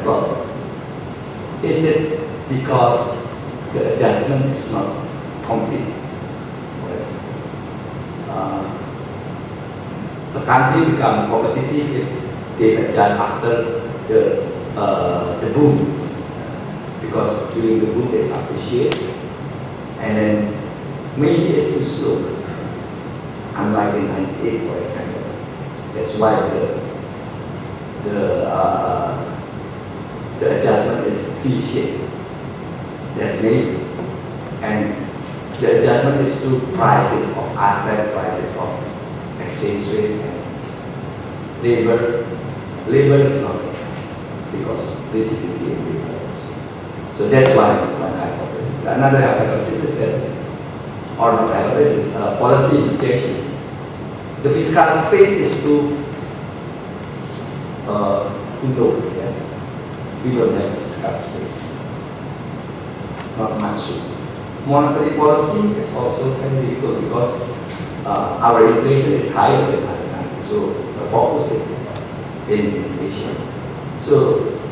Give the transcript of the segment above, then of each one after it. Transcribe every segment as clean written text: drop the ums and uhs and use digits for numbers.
difficult. Is it because the adjustment is not complete? For example, the country become competitive if they adjust after the boom, because during the boom it's appreciated, and then maybe it's too slow. Unlike in 98, for example, that's why the adjustment is V-shaped. That's maybe, and the adjustment is to prices of asset, prices of exchange rate, and labor. Labor is not adjusted because rigidity in labor also. So that's one hypothesis. Another hypothesis is that, or not hypothesis, policy suggestion. The fiscal space is too low. Yeah? We don't have fiscal space. Not much. Monetary policy is also very difficult because our inflation is higher than other countries. So the focus is in inflation. So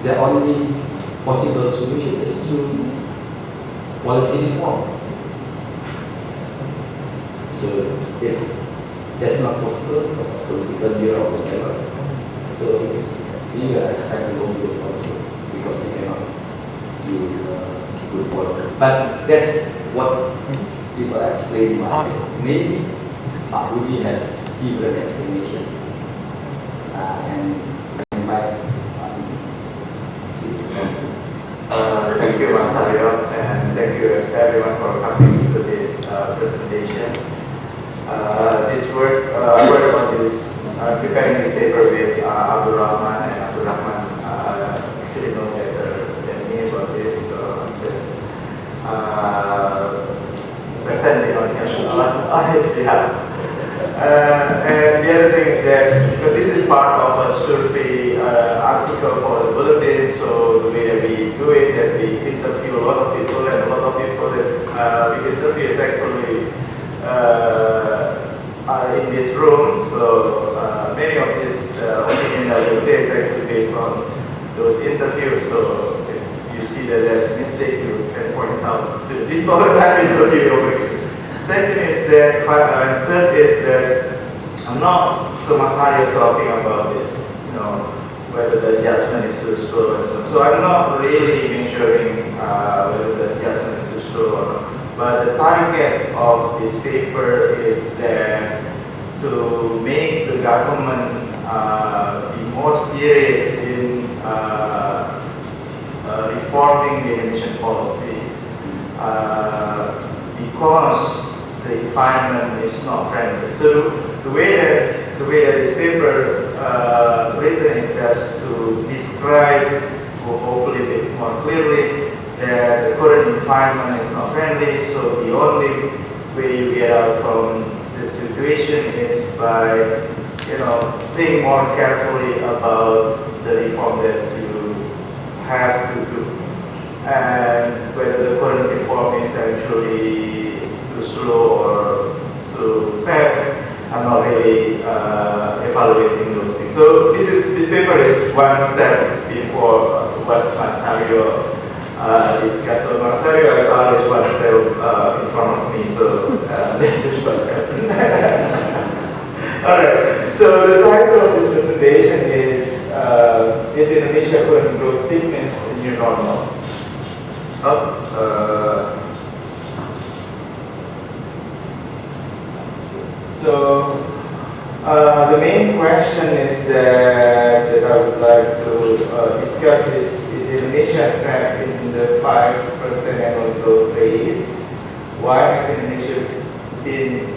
the only possible solution is to policy reform. So if that's not possible because of political year or whatever, so we will expect no good policy because we cannot do good policy. But that's what people explain why. Maybe Budy has different explanation. And in fact, thank you, Mas Haryo, and thank you everyone for coming to this presentation. This work, I worked on this, preparing this paper with Abdul Rahman, and Abdul Rahman actually know better than me about this, so I'm just presenting on his behalf. And the other thing is that, because this is part of a survey article for the bulletin, so the way that we do it, that we interview a lot of people, and a lot of people that we interview is actually are in this room. So many of these opinions I will say is actually based on those interviews. So if you see that there's a mistake, you can point out to the people that interview over here. Second is that, and third is that I'm not so much Haryo talking about this, whether the adjustment is too slow and so on. So I'm not really measuring whether the adjustment is too slow or not. But the target of this paper is that to make the government be more serious in reforming the Indonesian policy because the environment is not friendly. So the way that this paper written is just to describe, hopefully a bit more clearly, that the current environment is not friendly. So the only way you get out from this situation is by, think more carefully about the reform that you have to do, and whether the current reform is actually too slow or too fast. I'm not really evaluating those things. So this paper is one step before what Mas Haryo discussed. So Mas Haryo is always one step in front of me. So this is what happened. All right. So the title of this presentation is Indonesia Current Growth Stickiness the New Normal? So the main question is that I would like to discuss is Indonesia trapped in the 5% annual growth rate? Why has Indonesia been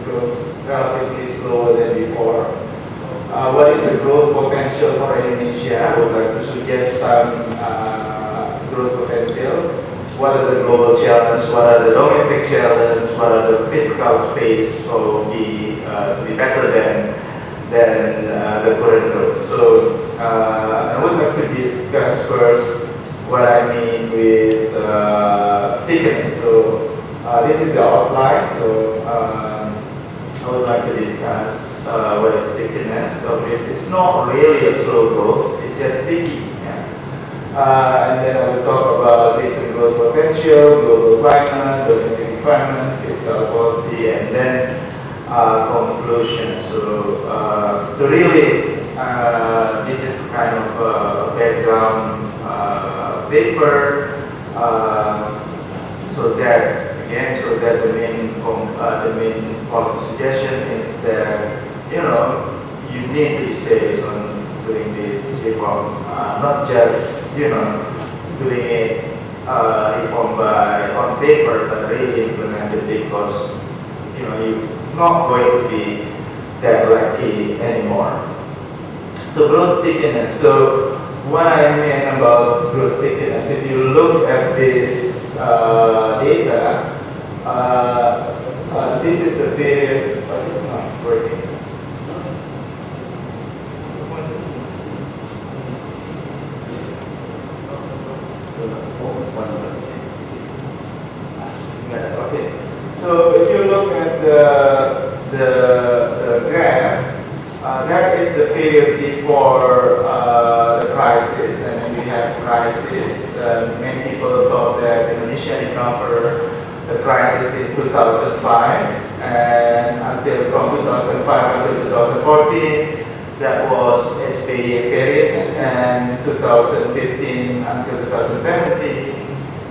growth relatively slower than before? What is the growth potential for Indonesia? I would like to suggest some growth potential. What are the global challenges? What are the domestic challenges? What are the fiscal space to be better than the current growth? So I would like to discuss first what I mean with stickiness. So this is the outline. So I would like to discuss what is stickiness. So it's not really a slow growth. And then I will talk about recent growth potential, global climate, domestic environment, fiscal policy, and then conclusion. So really, this is kind of a background paper. So that the main policy suggestion is that you need to be serious on doing this reform, not just doing it reform on paper, but really implemented, because you're not going to be that lucky anymore. So growth stickiness. So what I mean about growth stickiness, if you look at this data, this is the period, but it's not working. Okay. So if you look at the graph, that is the period before the crisis, and then we have crisis. Many people thought that Indonesia recovered the crisis in 2005, and from 2005 until 2014, that was SBY period, and 2015 until 2017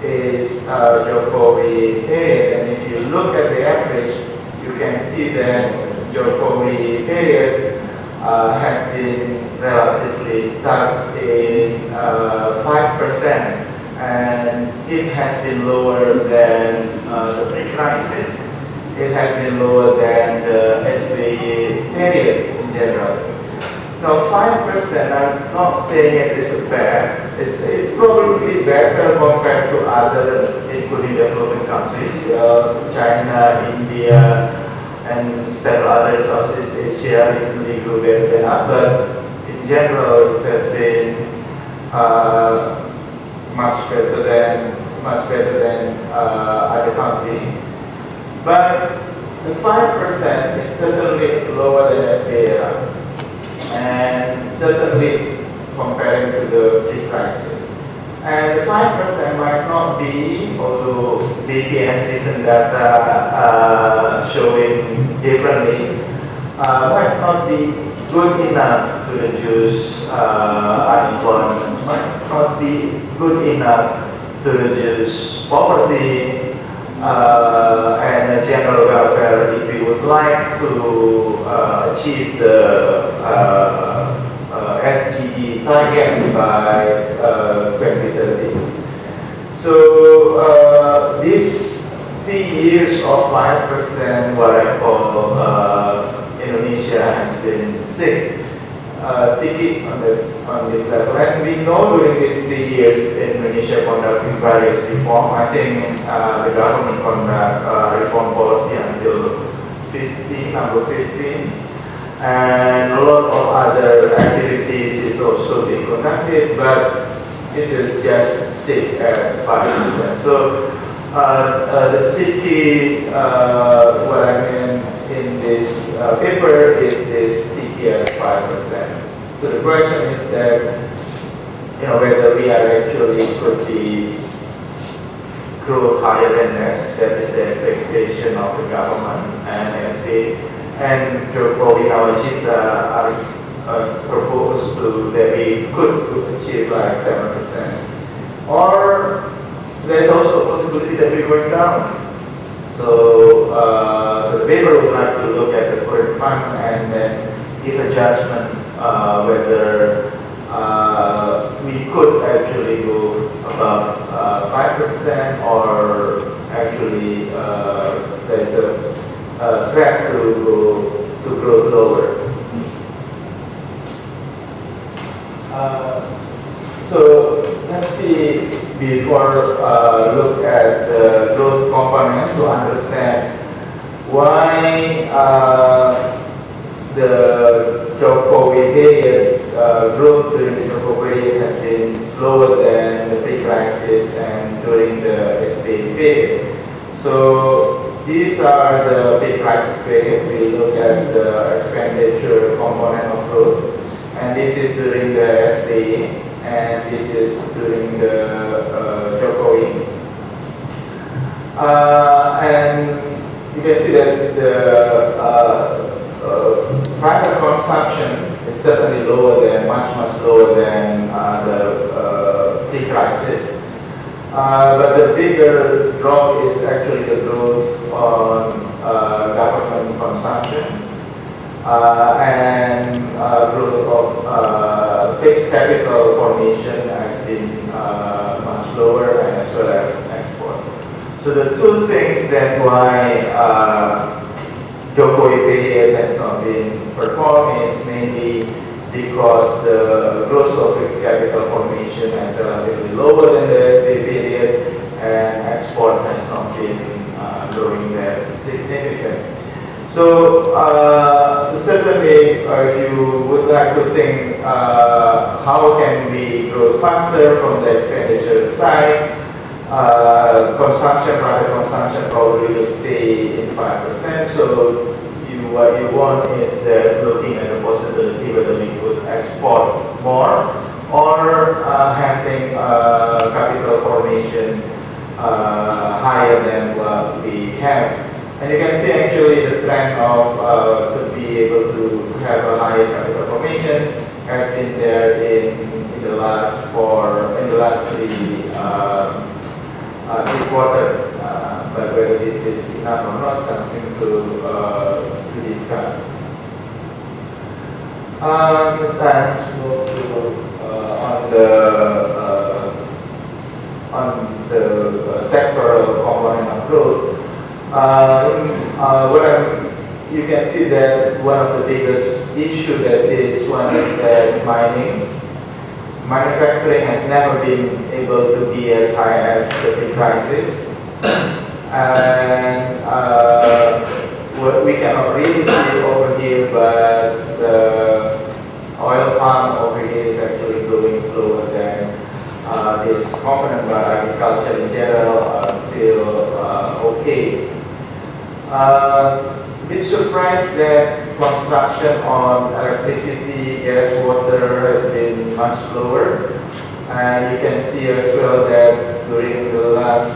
is Jokowi period. And if you look at the average, you can see that Jokowi period has been relatively stuck in 5%, and it has been lower than the pre-crisis. It has been lower than the SBY period in general. Now 5%, I'm not saying it is bad. It's probably better compared to other, including developing countries, China, India, and several other Southeast Asia recently grew better than us. But in general, it has been much better than other countries. But the 5% is certainly lower than SBY. And certainly comparing to the pre-crisis. And the 5% might not be, although BPS recent data showing differently, might not be good enough to reduce unemployment, might not be good enough to reduce poverty, and general welfare if we would like to achieve the SDG target by 2030. So these 3 years of 5%, what I call Indonesia has been sticky on this level. And we know during these 3 years Indonesia conducting various reform. I think the government conduct reform policy until number 15, and a lot of other activities is also being conducted, but it is just stick at 5%. So the sticky, what I mean in this paper is this sticky at 5%. So the question is that, whether we are actually could be growth higher than that. That is the expectation of the government and SB. And Jokowi Nawacita are proposed to that we could achieve like 7%. Or there's also a possibility that we're going down. So, so the paper would like to look at the current climate and then give a judgment whether we could actually go above 5% or actually there's a threat to grow lower. So let's see, before look at the growth component to understand why the Jokowi period growth during the Jokowi period has been slower than the pre-crisis and during the SBY period. So these are the pre-crisis period. We look at the expenditure component of growth, and this is during the SBY. and this is during the Jokowi. And you can see that the private consumption is certainly lower than, much lower than the pre-crisis. But the bigger drop is actually the growth on government consumption and growth of fixed capital formation has been much lower, and as well as export. So the two things that why Jokowi period has not been performed is mainly because the growth of fixed capital formation is relatively lower than the SB period, and export has not been growing that significant. So, so certainly, if you would like to think how can we grow faster from the expenditure side, private consumption probably will stay in 5%. So what you want is that looking at the possibility whether we could export more or having capital formation higher than what we have. And you can see actually the trend of to be able to have a higher capital formation has been there in the last three quarters. But whether this is enough or not, something to discuss. Let's move to on the sectoral component of growth. You can see that one of the biggest issue that is one is that mining. Manufacturing has never been able to be as high as the pre-crisis. And what we cannot really see over here, but the oil palm over here is actually growing slower than this component, but agriculture in general are still okay. Bit surprised that construction on electricity, gas, water has been much lower, and you can see as well that during the last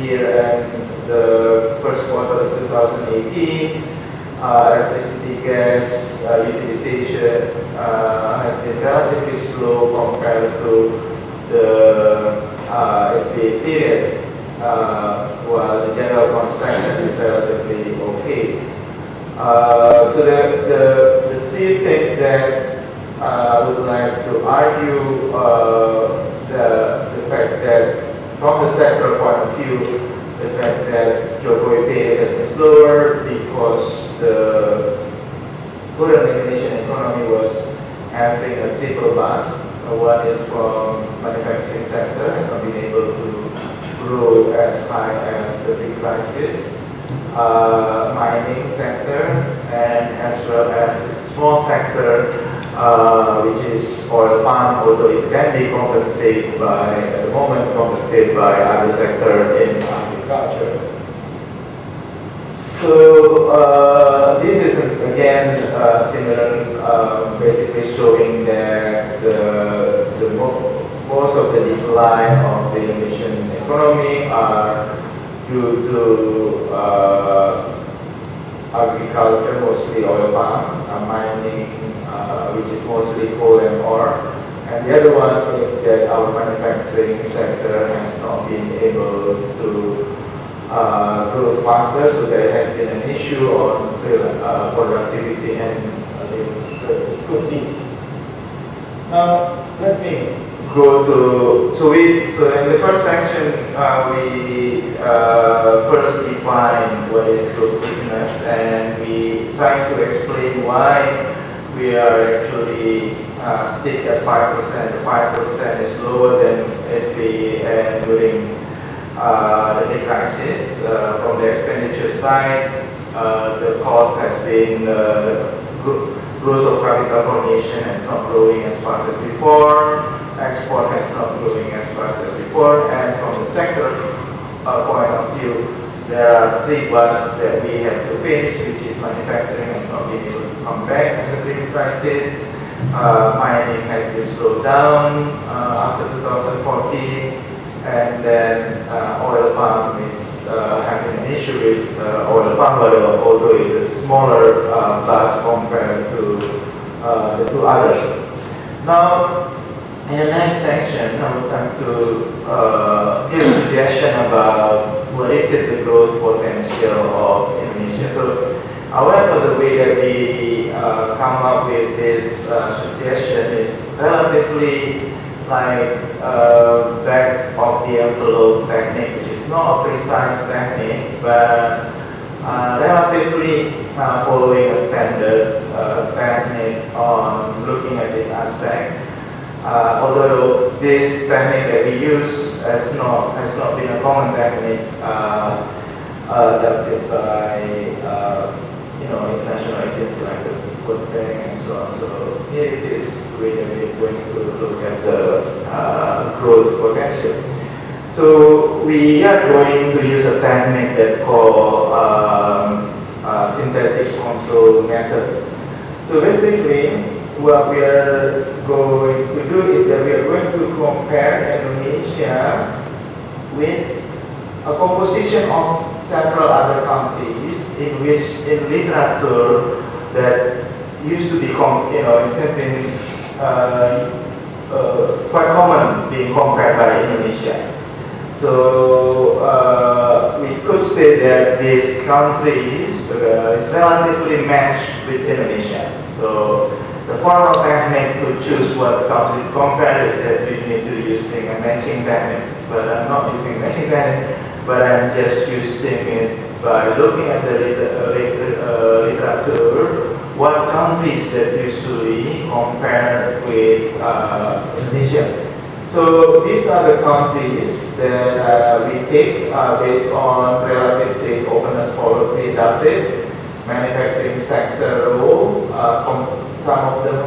year and the first quarter of 2018, electricity, gas utilization has been relatively slow compared to the SBA period, while the general construction is relatively okay. So the three things that I would like to argue, the fact that from the sectoral point of view, the fact that Jokowi period has been slower because the current Indonesian economy was having a triple bust. One is from manufacturing sector, has not been able to grow as high as the big crisis. Mining sector, and as well as a small sector, which is oil palm, although it can be compensated by, at the moment, compensated by other sector in agriculture. So this is again similar, basically showing that most of the decline of the Indonesian economy are due to agriculture, mostly oil palm, mining, which is mostly coal and ore. And the other one is that our manufacturing sector has not been able to grow faster, so there has been an issue on productivity and living. Now, let me go to, so in the first section, we first define what is growth stickiness, and we try to explain why we are actually stick at 5%. The 5% is lower than SPE and during the big crisis. From the expenditure side, the cost has been, the growth of capital formation is not growing as fast as before. Export has not growing as fast as before, and from the sector point of view, there are three busts that we have to face, which is manufacturing has not been able to come back as the big crisis, mining has been slowed down after 2014, and then oil palm is having an issue with oil palm oil, although it is smaller bus compared to the two others. Now, in the next section, I would like to give a suggestion about what is the growth potential of Indonesia. So, however, the way that we come up with this suggestion is relatively like back of the envelope technique, which is not a precise technique, but relatively following a standard technique on looking at this aspect. Although this technique that we use has not been a common technique adopted by international agencies like the World Bank and so on. So here it is the way that we're going to look at the growth potential. So we are going to use a technique that called synthetic control method. So basically, what we are going to do is that we are going to compare Indonesia with a composition of several other countries in which in literature that used to be something quite common being compared by Indonesia. So we could say that these countries is relatively matched with Indonesia. So the formal technique to choose what country to compare is that we need to use a matching technique. But I'm not using matching technique, but I'm just using it by looking at the literature, what countries that usually compare with Indonesia. So these are the countries that we take based on relative openness policy adopted, manufacturing sector role, some of them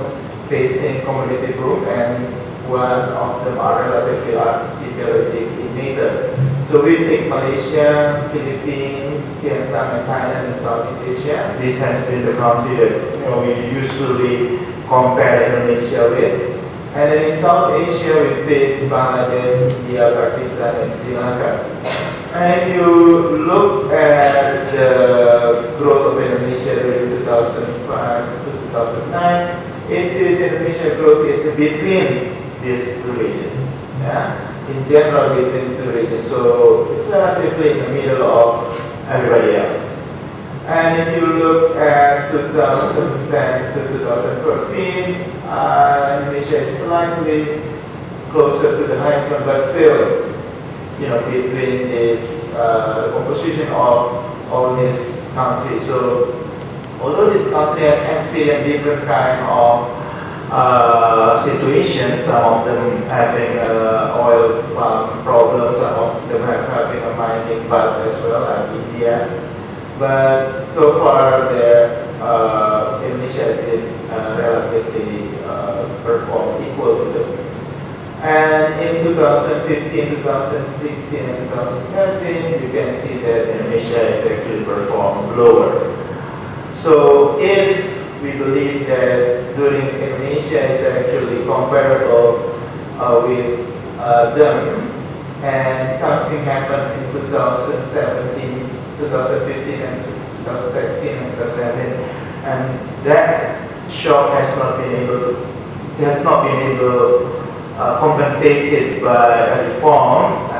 facing commodity boom, and one of them are relatively articulated in nature. So we take Malaysia, Philippines, Vietnam, and Thailand in Southeast Asia. This has been the country that we usually compare Indonesia with. And then in South Asia, we take Bangladesh, India, Pakistan, and Sri Lanka. And if you look at the growth of Indonesia during 2005 to 2009, it is Indonesia growth is between these two regions. Yeah? In general, between two regions. So it's relatively in the middle of everybody else. And if you look at 2010 to 2014, Indonesia is slightly closer to the highest one, but still, between this composition of all these countries. So, although this country has experienced different kind of situations, some of them having oil problems, some of them having a mining bust as well, like India. But so far, Indonesia has been relatively performed equal to them. And in 2015, 2016, and 2017, you can see that Indonesia has actually performed lower. So if we believe that during Indonesia is actually comparable with them, and something happened in 2017, 2015, and 2017, and 2017, and that shock has not been able compensated by a reform.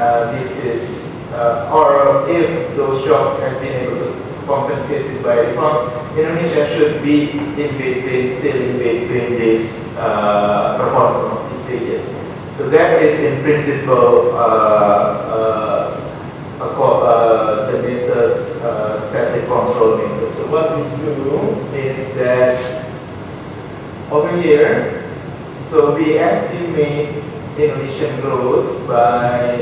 Or if those shocks have been able to compensated by reform, Indonesia should be still in between this performance of this region. So that is in principle the method, static control method. So what we do is that over here, so we estimate Indonesian growth by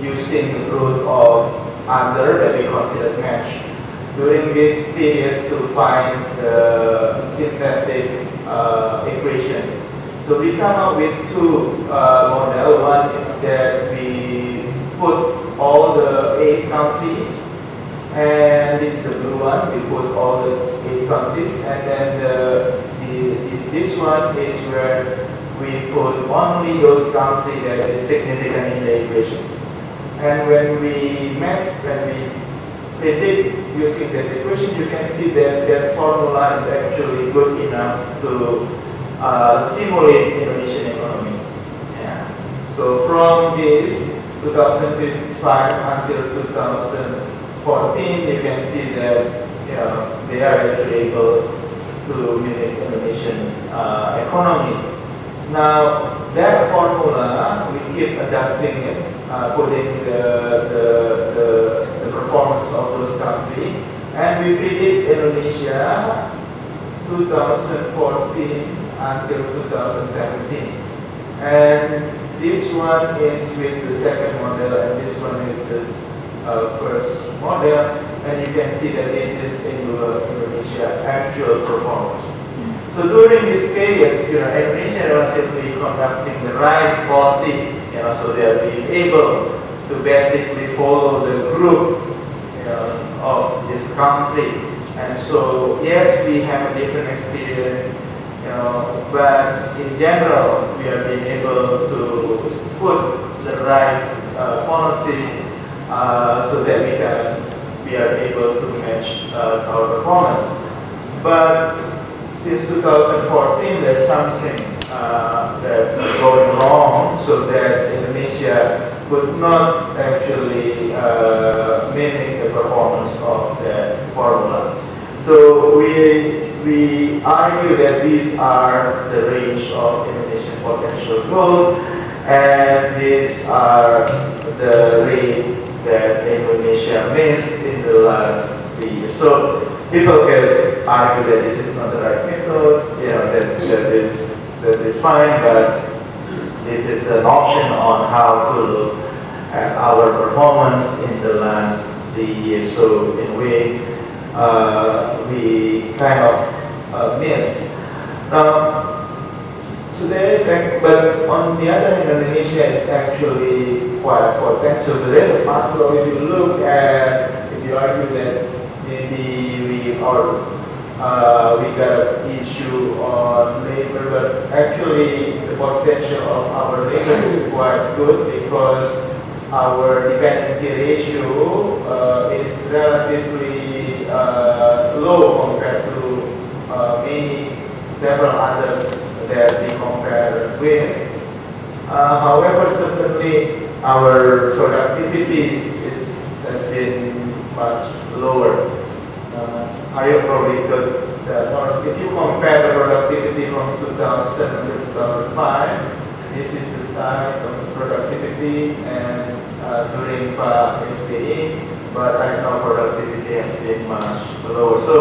using the growth of other that we consider match during this period to find the synthetic equation. So we come up with two models. One is that we put all the 8 countries, and this is the blue one. We put all the 8 countries, and then the this one is where we put only those countries that is significant in the equation. And when we predict using that equation, you can see that that formula is actually good enough to simulate Indonesian economy. Yeah. So from this 2005 until 2014, you can see that they are actually able to mimic Indonesian economy. Now that formula we keep adapting it, putting the performance of those countries, and we predict Indonesia 2014 until 2017. And this one is with the second model, and this one with the first model, and you can see that this is Indonesia actual performance. So during this period, Indonesia relatively conducting the right policy, so they are being able to basically follow the group of this country. And so yes, we have a different experience, but in general, we are being able to put the right policy so that we are able to match our performance. But since 2014, there's something that's going wrong, so that Indonesia could not actually mimic the performance of that formula. So we argue that these are the range of Indonesian potential growth, and these are the rate that Indonesia missed in the last 3 years. So people can argue that this is not the right method, that is fine, but this is an option on how to look at our performance in the last 3 years. So in a way, we kind of miss. So there is, but on the other hand, Indonesia is actually quite potential. So there is a muscle. If you look at, if you argue that maybe we got an issue on labor, but actually the potential of our labor is quite good because our dependency ratio is relatively low compared to several others that we compare with. However, certainly our productivity has been much lower. Haryo probably could, if you compare the productivity from 2000 to 2005, this is the size of the productivity and during SPE, but right now productivity has been much lower. So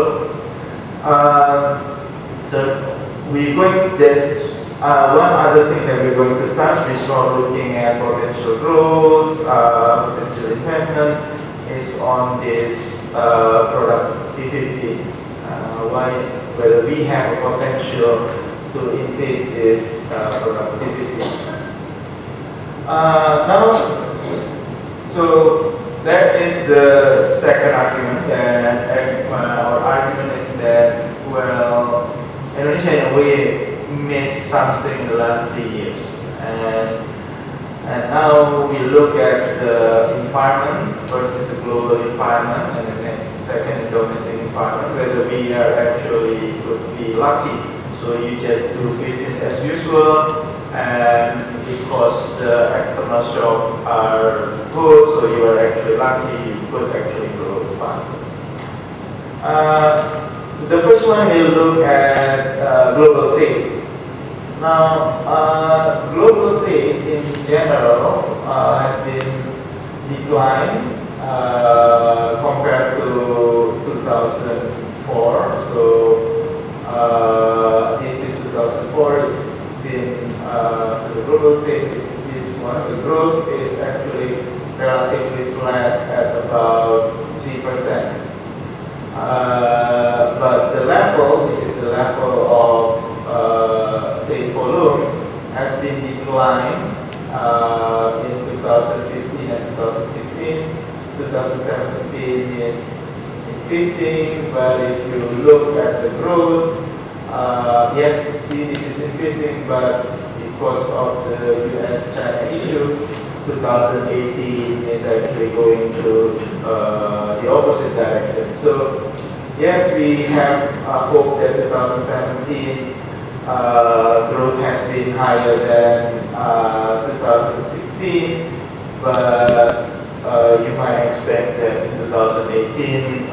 we're going, there's one other thing that we're going to touch before looking at potential growth, potential investment, is on this productivity. Whether we have a potential to increase this productivity. So that is the second argument. That our argument is that, well, Indonesia in a way missed something in the last 3 years, and now we look at the environment versus the global environment, and then second domestic environment, whether we are actually could be lucky. So you just do business as usual, and because the external shocks are good, so you are actually lucky, you could actually grow faster. The first one we'll look at global trade. Now, global trade in general has been declined compared to 2004. So this is 2004. It's been so the global trade is this one. The growth is actually relatively flat at about 3%. But the level, this is the level of trade volume, has been declined in 2015 and 2016. 2017 is increasing, but if you look at the growth, yes, see, this is increasing, but because of the US-China issue, 2018 is actually going to the opposite direction. So, yes, we have hope that 2017 growth has been higher than 2016, but you might expect that in 2018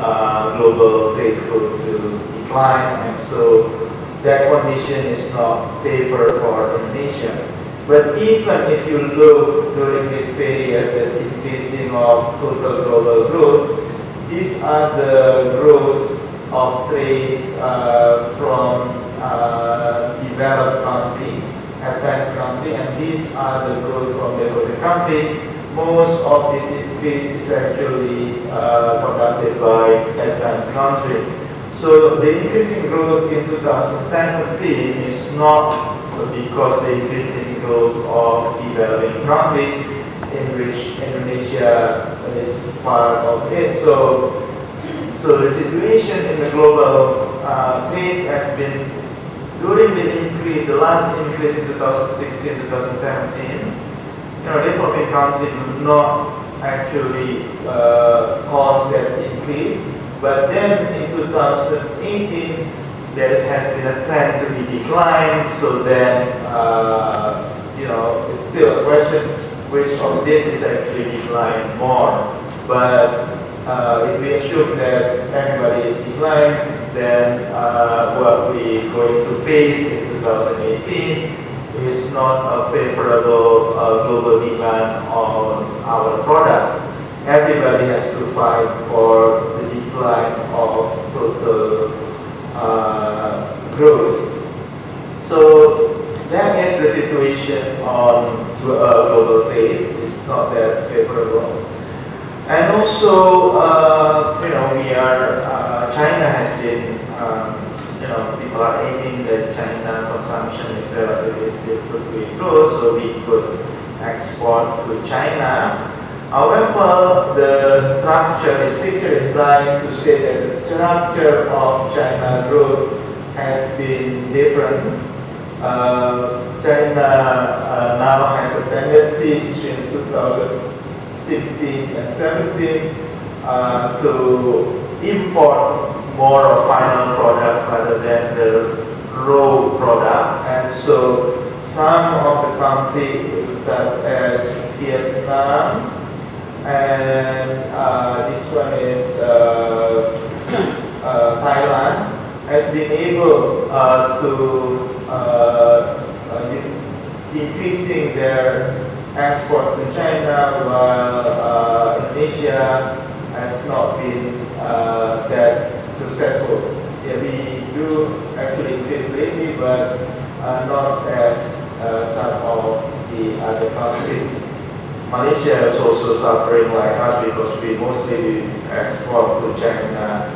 global trade growth will decline, and so that condition is not favored for Indonesia. But even if you look during this period, the increasing of total global growth, these are the growth of trade from developed country, advanced country, and these are the growth from developing country. Most of this increase is actually conducted by advanced country. So the increasing growth in 2017 is not because the increasing growth of developing country, in which Indonesia is part of it. So the situation in the global trade has been, during the increase, the last increase in 2016, 2017, developing countries do not actually cause that increase. But then in 2018, there has been a trend to be declined, so then, it's still a question which of this is actually declined more. But if we assume that everybody is declined, then what we're going to face in 2018 is not a favorable global demand on our product. Everybody has to fight for the decline of total growth. So that is the situation on global trade. It's not that favorable. And also, China has been, people are aiming that China consumption is relatively still quickly grow, so we could export to China. However, the structure, this picture is trying to say that the structure of China growth has been different. China now has a tendency since 2016 and 17 to import more of final product rather than the raw product, and so some of the countries such as Vietnam, and this one is Thailand, has been able to increasing their export to China, while Indonesia has not been that successful. Yeah, we do actually increase lately, but not as some of the other countries. Malaysia is also suffering like us because we mostly export to China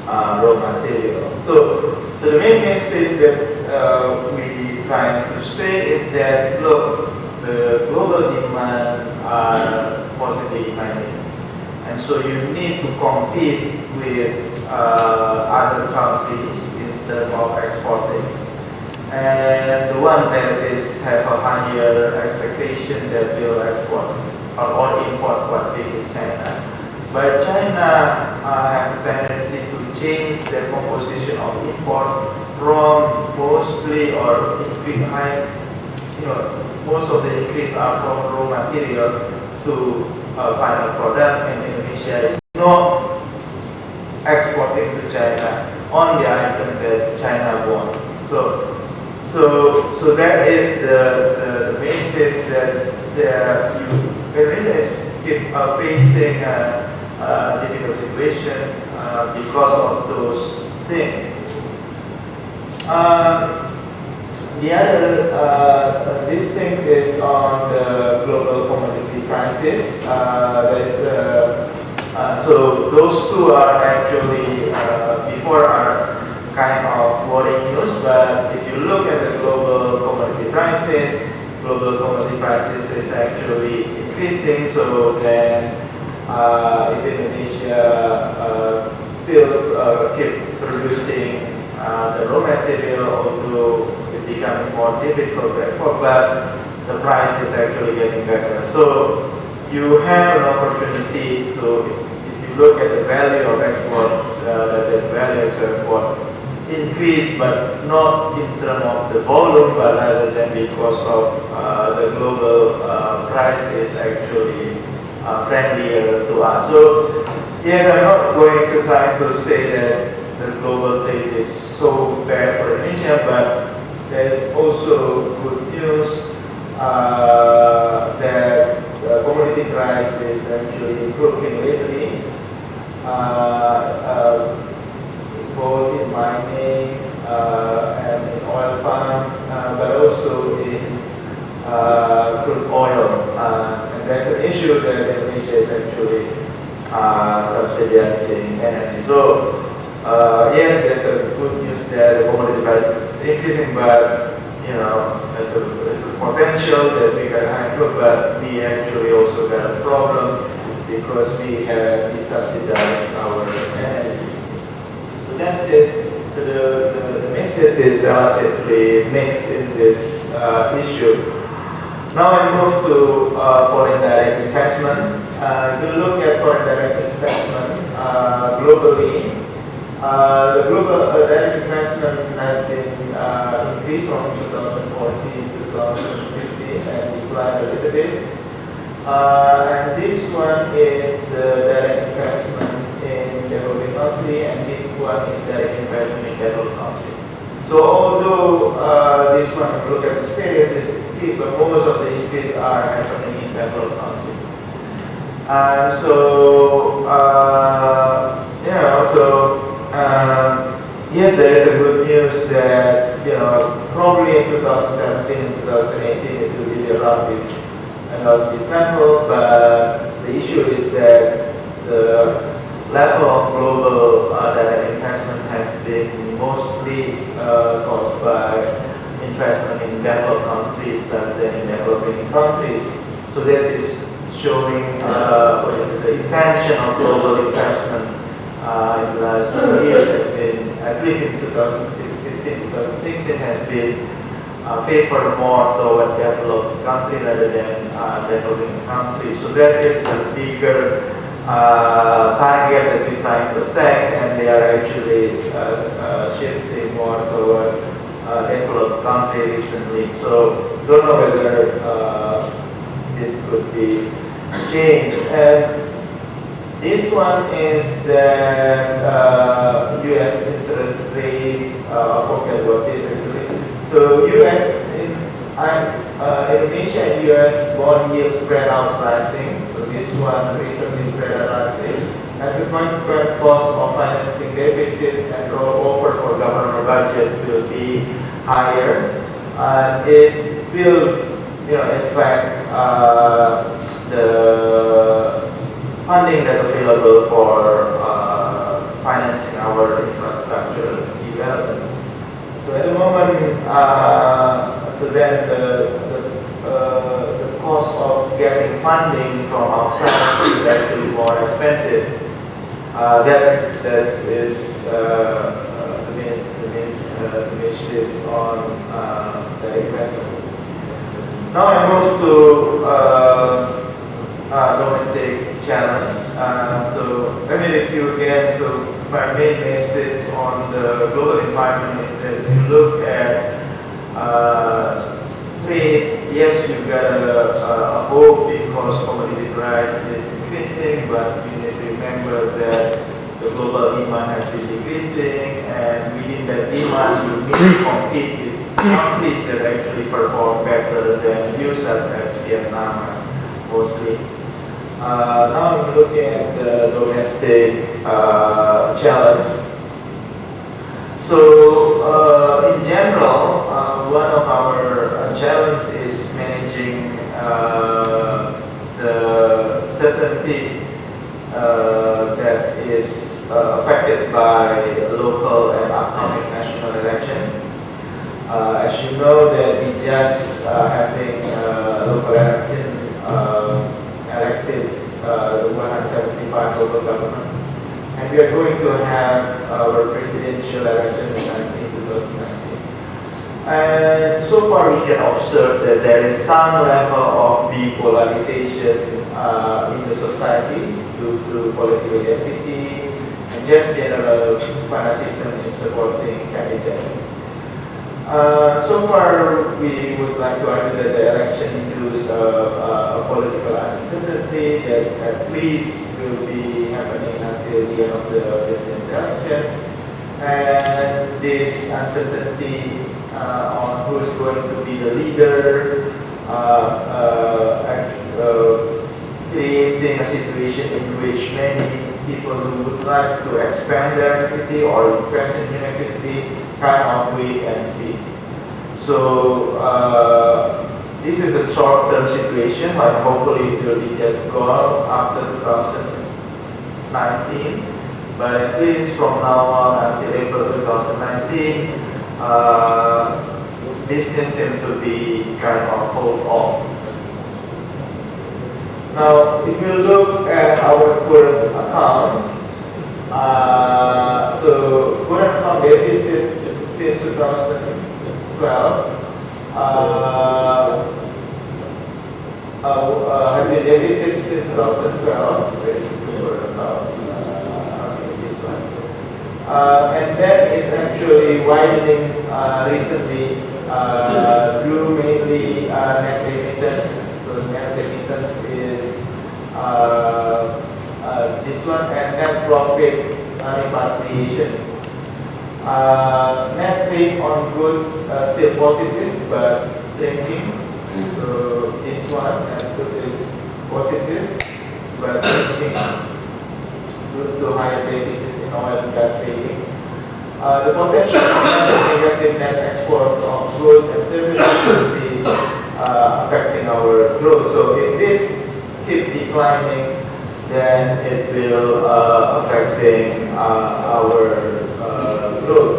raw material. So the main message that we trying to say is that, look, the global demand are possibly declining, and so you need to compete with other countries in terms of exporting. And the one that is have a higher expectation that will export or import what big is China. But China has a tendency to change the composition of import from mostly or increase most of the increase are from raw material to final product, and Indonesia is not exporting to China on the item that China wants. So that is the message that Indonesia is facing a difficult situation because of those things. The other these things is on the global commodity prices. So those two are actually before are kind of worrying news, but if you look at the global commodity prices is actually increasing. So then if Indonesia still keep producing the raw material, although it becoming more difficult to export, but the price is actually getting better. So you have an opportunity to, if you look at the value of export, the value of export increase, but not in terms of the volume, but rather than because of the global price is actually friendlier to us. So yes, I'm not going to try to say that the global trade is so bad for Indonesia, but there's also good news that the commodity price is actually improving lately, both in mining and in oil palm, but also in crude oil. And that's an issue that Indonesia is actually subsidizing energy. So yes, there's a good news that the commodity price is increasing, but you know, there's a potential that we can handle, but we actually also got a problem because we subsidize our energy. So that's it. So the message is relatively mixed in this issue. Now I move to foreign direct investment. If you look at foreign direct investment globally, the global direct investment has been increased from 2014 to 2015 and declined a little bit. And this one is the direct investment in developing country, and this one is direct investment in developed country. So although this one, if you look at this period, is increase, but most of the increase are happening in developed country. Yes, there is a good news that, you know, probably in 2017 and 2018 it will be around this level, but the issue is that the level of global direct investment has been mostly caused by investment in developed countries rather than in developing countries. So that is showing the intention of global investment in the last years have been, at least in 2015, 2016, has been favored more toward developed countries rather than developing countries. So that is the bigger target that we're trying to attack, and they are actually shifting more toward developed countries recently. So don't know whether this could be changed. And this one is the U.S. interest rate. I forget what this actually. So U.S. Indonesia and U.S. bond yield spread out pricing. So this one recently spread out pricing. As a consequence, cost of financing deficit and rollover for government budget will be higher, and it will, you know, affect the funding that's available for financing our infrastructure development. So at the moment, so then the cost of getting funding from outside is actually more expensive. That is the main initiatives on the investment. Now I move to domestic challenge. So let me review again. So my main message on the global environment is that you look at trade. Yes, you've got a hope because commodity price is increasing, but you need to remember that the global demand has been decreasing, and within that demand you need to compete with countries that actually perform better than you, such as Vietnam mostly. Now I'm looking at the domestic challenge. So in general, one of our challenges is managing the certainty that is affected by local and upcoming national election. As you know, that we just having local election elected the 175 local government, And we are going to have our presidential election in 2019. And so far we can observe that there is some level of bipolarization in the society due to political identity and just general fanatism in supporting candidates. So far, we would like to argue that the election induced a political uncertainty that at least will be happening until the end of the president's election. And this uncertainty on who is going to be the leader, creating a situation in which many people who would like to expand their activity or invest in new activity kind of wait and see. So this is a short-term situation, but hopefully it will be just gone after 2019. But at least from now on until April 2019, business seems to be kind of hold off. Now, if you look at our current account, so current account deficit since 2012 has been deficit since 2012. Where is the current account? This one. And then it's actually widening recently, due mainly net remittance. So net remittance is this one, and net profit repatriation. Net trade on good still positive but shrinking. So this one net good is positive but shrinking due to higher deficit in oil and gas trading. The potential of negative net export of goods and services will be affecting our growth. So if this keep declining, then it will affecting our growth.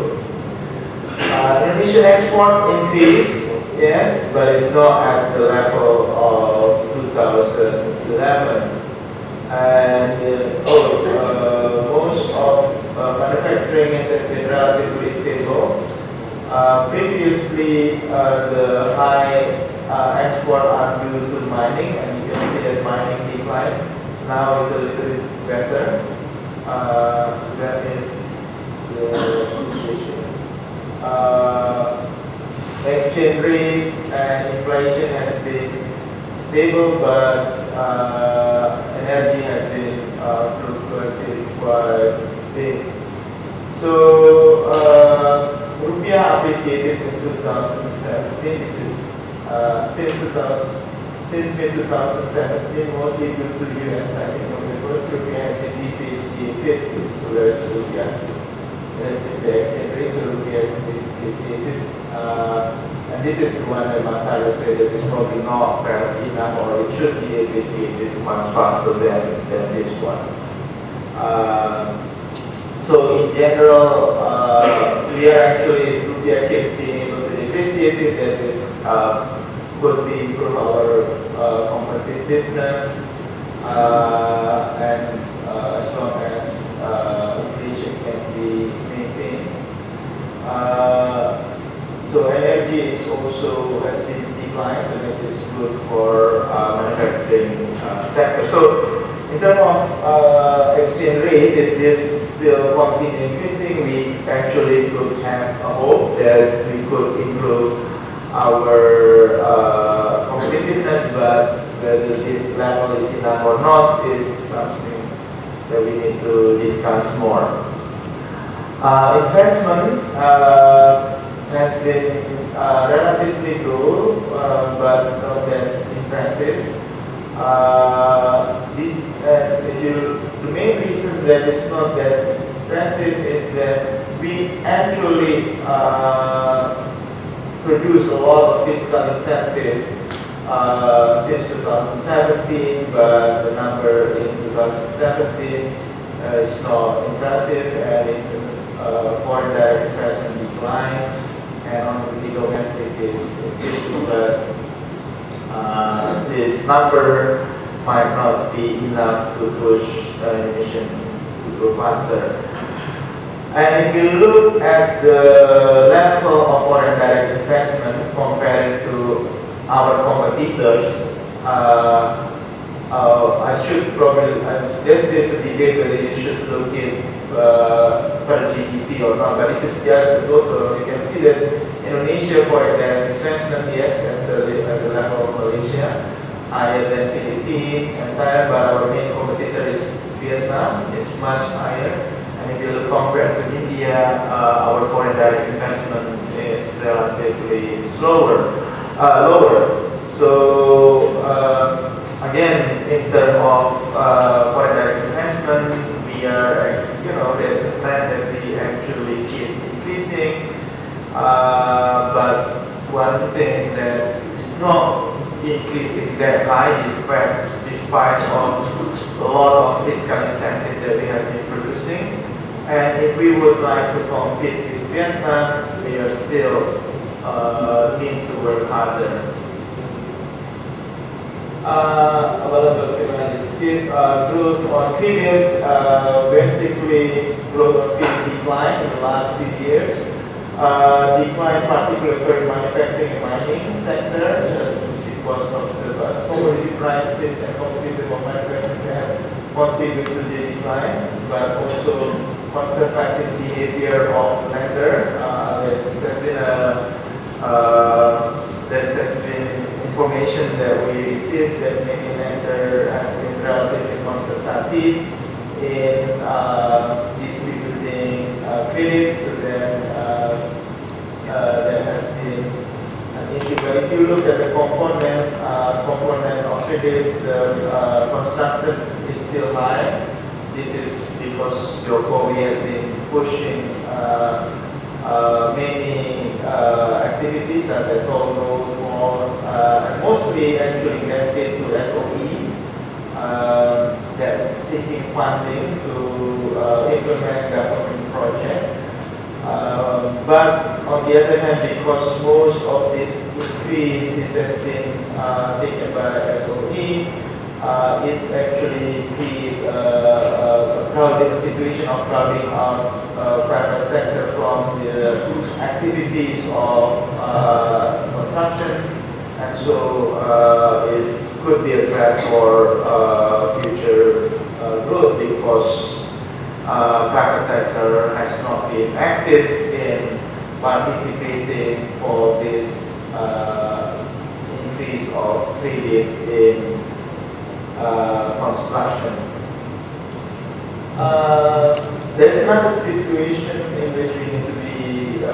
Indonesian export increase, yes, but it's not at the level of 2011. And most of manufacturing has been relatively stable. Previously, the high export are due to mining, and you can see that mining decline. Now it's a little bit better. So that is the situation. Exchange rate and inflation has been stable, but energy has been fluctuating quite big. So rupiah appreciated in 2017. This is since mid-2017, mostly due to US. I think of the first rupiah has been depreciated. So there's rupiah. This is the exchange rate. So rupiah has been depreciated. And this is the one that Mas Haryo said that is probably not fast enough, or it should be depreciated much faster than this one. So in general, we are actually, rupiah keep being able to depreciate it. That is could be improve our competitiveness, and as long as inflation can be maintained. So energy is also has been declined, so that is good for manufacturing sector. So in terms of exchange rate, if this still continue increasing, we actually could have a hope that we could improve our competitiveness, but whether this level is enough or not is something that we need to discuss more. Investment has been relatively good, but not that impressive. The main reason that it's not that impressive is that we actually produce a lot of fiscal incentive since 2017, but the number in 2017 is not impressive, and foreign direct investment decline, and on the domestic is increasing, but this number might not be enough to push Indonesian grow faster. And if you look at the level of foreign direct investment compared to our competitors, I should probably, there is a debate whether you should look at per GDP or not, but this is just the total. You can see that Indonesia foreign direct investment, yes, at the level of Malaysia, higher than Philippines and Thailand, but our main competitor is Vietnam, is much higher. And if you look compared to India, our foreign direct investment is relatively lower. So again, in terms of foreign direct investment, we are, there's a trend that we actually keep increasing. But one thing that is not increasing that high despite of a lot of fiscal incentives that we have been producing. And if we would like to compete with Vietnam, we are still need to work harder. Growth on credit, basically growth on credit decline in the last few years. Decline particularly in manufacturing and mining sector because of the commodity prices and competitive of manufacturing have contributed to the decline, but also conservative behavior of lender. There has been information that we received that many lender has been relatively conservative in distributing credit, so then there has been an issue. But if you look at the component of credit, the construction is still high. This is because Jokowi has been pushing many activities such as toll road, and mostly actually related to SOE that is seeking funding to implement government projects. But on the other hand, because most of this increase has been taken by SOE, it's actually create a crowded situation of crowding out private sector from the activities of construction, and so it could be a threat for future growth because private sector has not been active in participating for this increase of credit in construction. There's another situation in which we need to be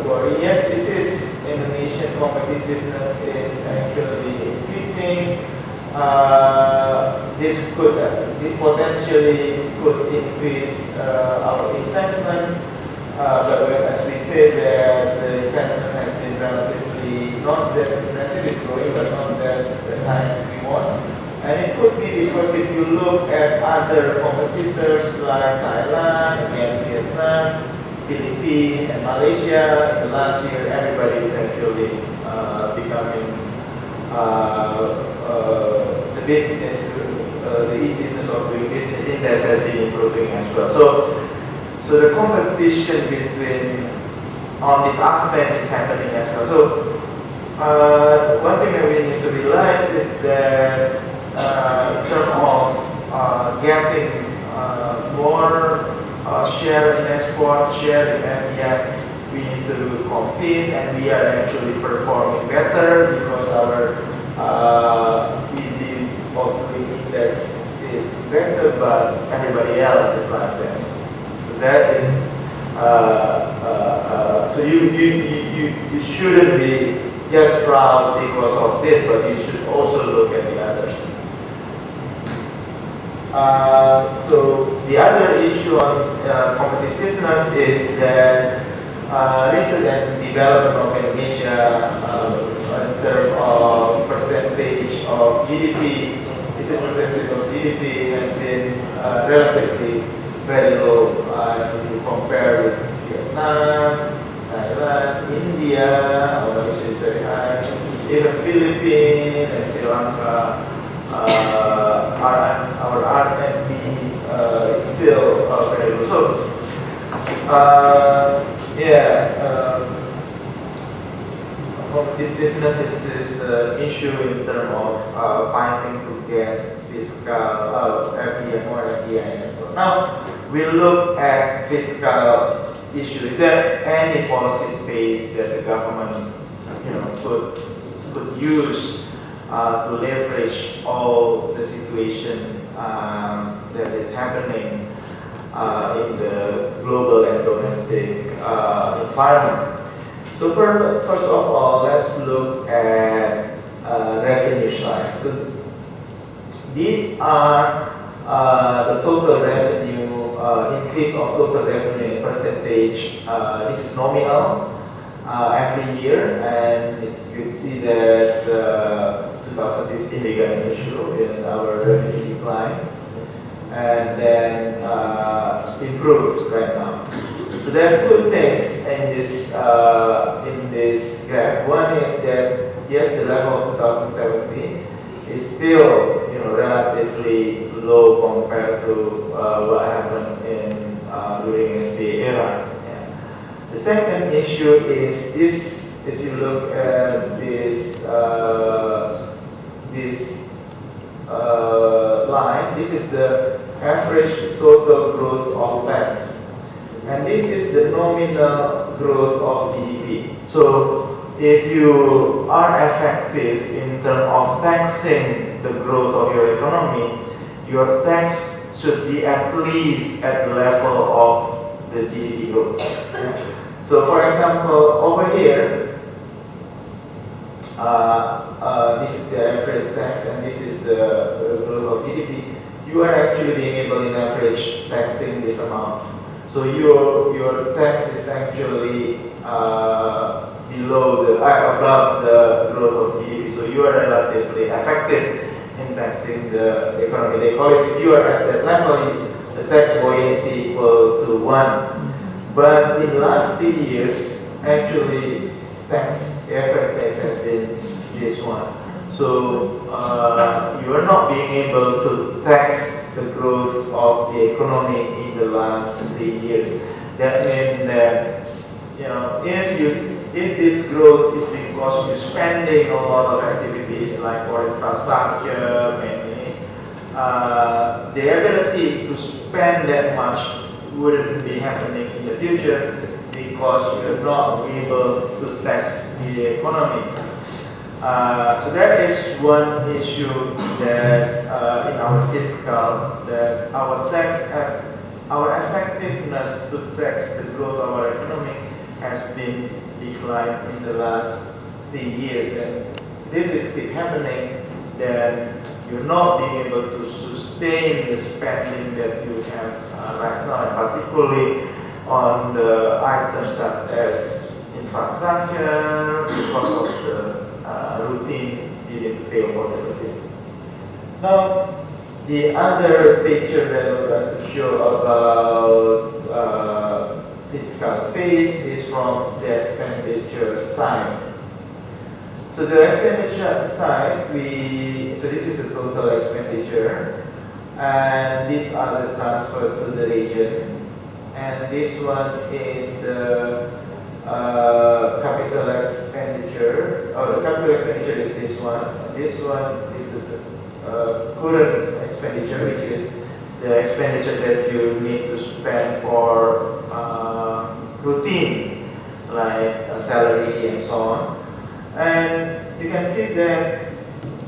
worried. Yes, it is. Indonesian competitiveness is actually increasing. This potentially could increase our investment. But as we said, that the investment has been relatively not that impressive. It's growing, but not that high as we want. And it could be because if you look at other competitors like Thailand, again Vietnam, Philippines, and Malaysia, in the last year everybody is actually becoming the business, the easiness of doing business index has been improving as well. So the competition between on this aspect is happening as well. So one thing that we need to realize is that in terms of getting more share in export, share in FDI, we need to compete, and we are actually performing better because our easy operating index is better, but everybody else is like that. So that is so you shouldn't be just proud because of this, but you should also look at the others. So the other issue on competitiveness is that research and development of Indonesia in terms of percentage of GDP, has been relatively very low. If you compare with Vietnam, Thailand, India, Malaysia is very high, even Philippines and Sri Lanka. our R&D is still very low. So, competitiveness is an issue in terms of fighting to get fiscal FDI, more FDI as well. Now, we look at fiscal issue. Is there any policy space that the government, could use to leverage all the situation that is happening in the global and domestic environment? So first of all, let's look at revenue side. So these are the total revenue, increase of total revenue in percentage. This is nominal every year, and you see that 2015 we got an issue in our revenue decline, and then improves right now. So there are two things in this graph. One is that yes, the level of 2017 is still relatively low compared to what happened during SBA era. Yeah. The second issue is this. If you look at this line, this is the average total growth of tax. And this is the nominal growth of GDP. So if you are effective in terms of taxing the growth of your economy, your tax should be at least at the level of the GDP growth. So for example, over here, this is the average tax and this is the growth of GDP. You are actually being able in average taxing this amount. So your tax is actually above the growth of GDP. So you are relatively effective in taxing the economy. They call it, if you are at that level, the tax buoyancy equal to 1. But in the last 3 years, actually, the average tax has been this one. So you are not being able to tax the growth of the economy in the last 3 years. That means that if this growth is because you're spending a lot of activities like for infrastructure, mainly, the ability to spend that much wouldn't be happening in the future because you're not able to tax the economy. So that is one issue that in our fiscal, that our effectiveness to tax the growth of our economy has been declined in the last 3 years, and this is keep happening. Then you're not being able to sustain the spending that you have right now, and particularly on the items such as infrastructure because of the routine, you need to pay for the routine. Now, the other picture that I would like to show about fiscal space is from the expenditure side. So the expenditure side, so this is the total expenditure, and these are the transfer to the region, and this one is the capital expenditure. The capital expenditure is this one. This one is the current expenditure, which is the expenditure that you need to spend for routine, like a salary and so on. And you can see that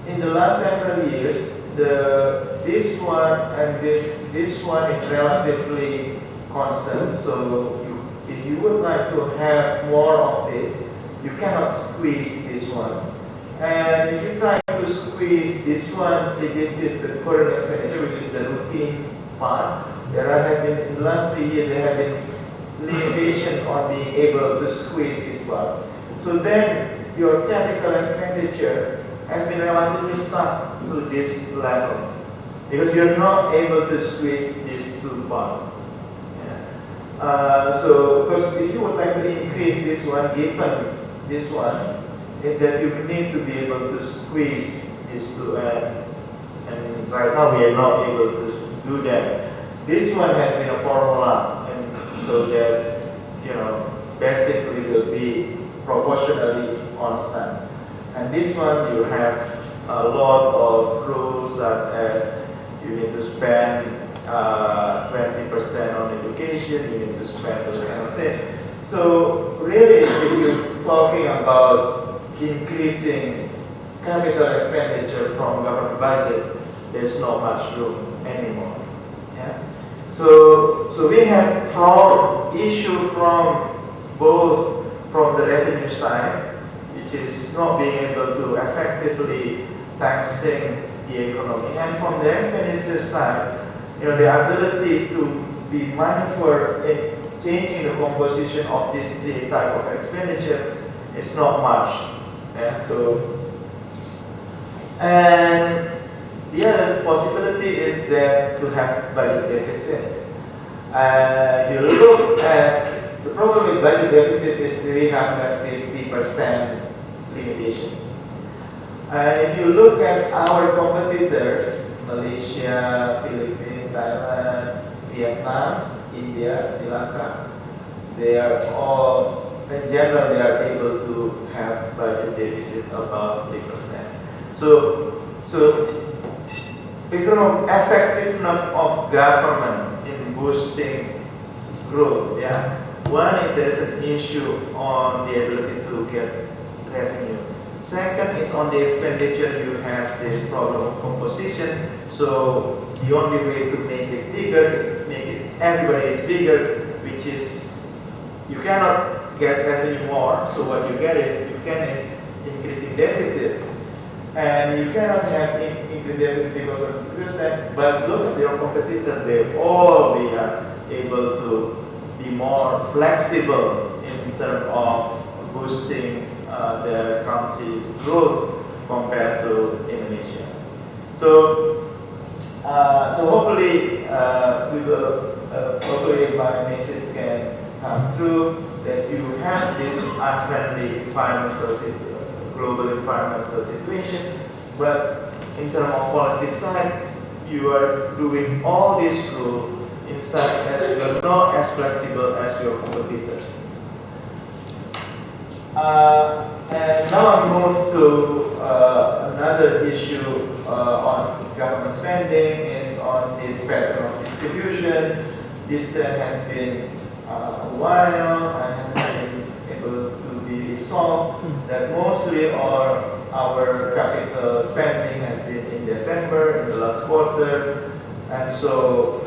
in the last several years, this one and this one is relatively constant. So if you would like to have more of this, you cannot squeeze this one. And if you try to squeeze this one, this is the current expenditure, which is the routine part. There have been, in the last 3 years, there have been limitation on being able to squeeze this part. So then your capital expenditure has been relatively stuck to this level because you're not able to squeeze these two parts. So, because if you would like to increase this one, given this one, is that you need to be able to squeeze these two. And right now we are not able to do that. This one has been a formula, and so that, you know, basically will be proportionally constant. And this one you have a lot of rules, such as you need to spend 20% on education, you need to spend those kind of things. So really, if you're talking about increasing capital expenditure from government budget, there's not much room anymore. Yeah. So we have issue from both from the revenue side, which is not being able to effectively taxing the economy, and from the expenditure side, you know, the ability to be mindful in changing the composition of this type of expenditure is not much. Yeah, so, and the other possibility is that to have budget deficit. If you look at the problem with budget deficit is we have that 50% limitation. And if you look at our competitors, Malaysia, Philippines, Thailand, Vietnam, India, Sri Lanka, they are all, in general, they are able to have budget deficit above 3%. So in terms of effectiveness of government in boosting growth, yeah, one is there's an issue on the ability to get revenue. Second is on the expenditure, you have the problem of composition. So the only way to make it bigger is to make it everybody is bigger, which is you cannot get revenue more. So what you is increasing deficit, and you cannot have increased deficit because of 2%. But look at your competitor; they all be able to be more flexible in terms of boosting their country's growth compared to Indonesia. So hopefully hopefully my message can come through, that you have this unfriendly global environmental situation, but in terms of policy side, you are doing all this rule in such as you are not as flexible as your competitors. And now I move to another issue on government spending, is on this pattern of distribution. This trend has been a while and has been able to be resolved, that mostly our capital spending has been in December, in the last quarter, and so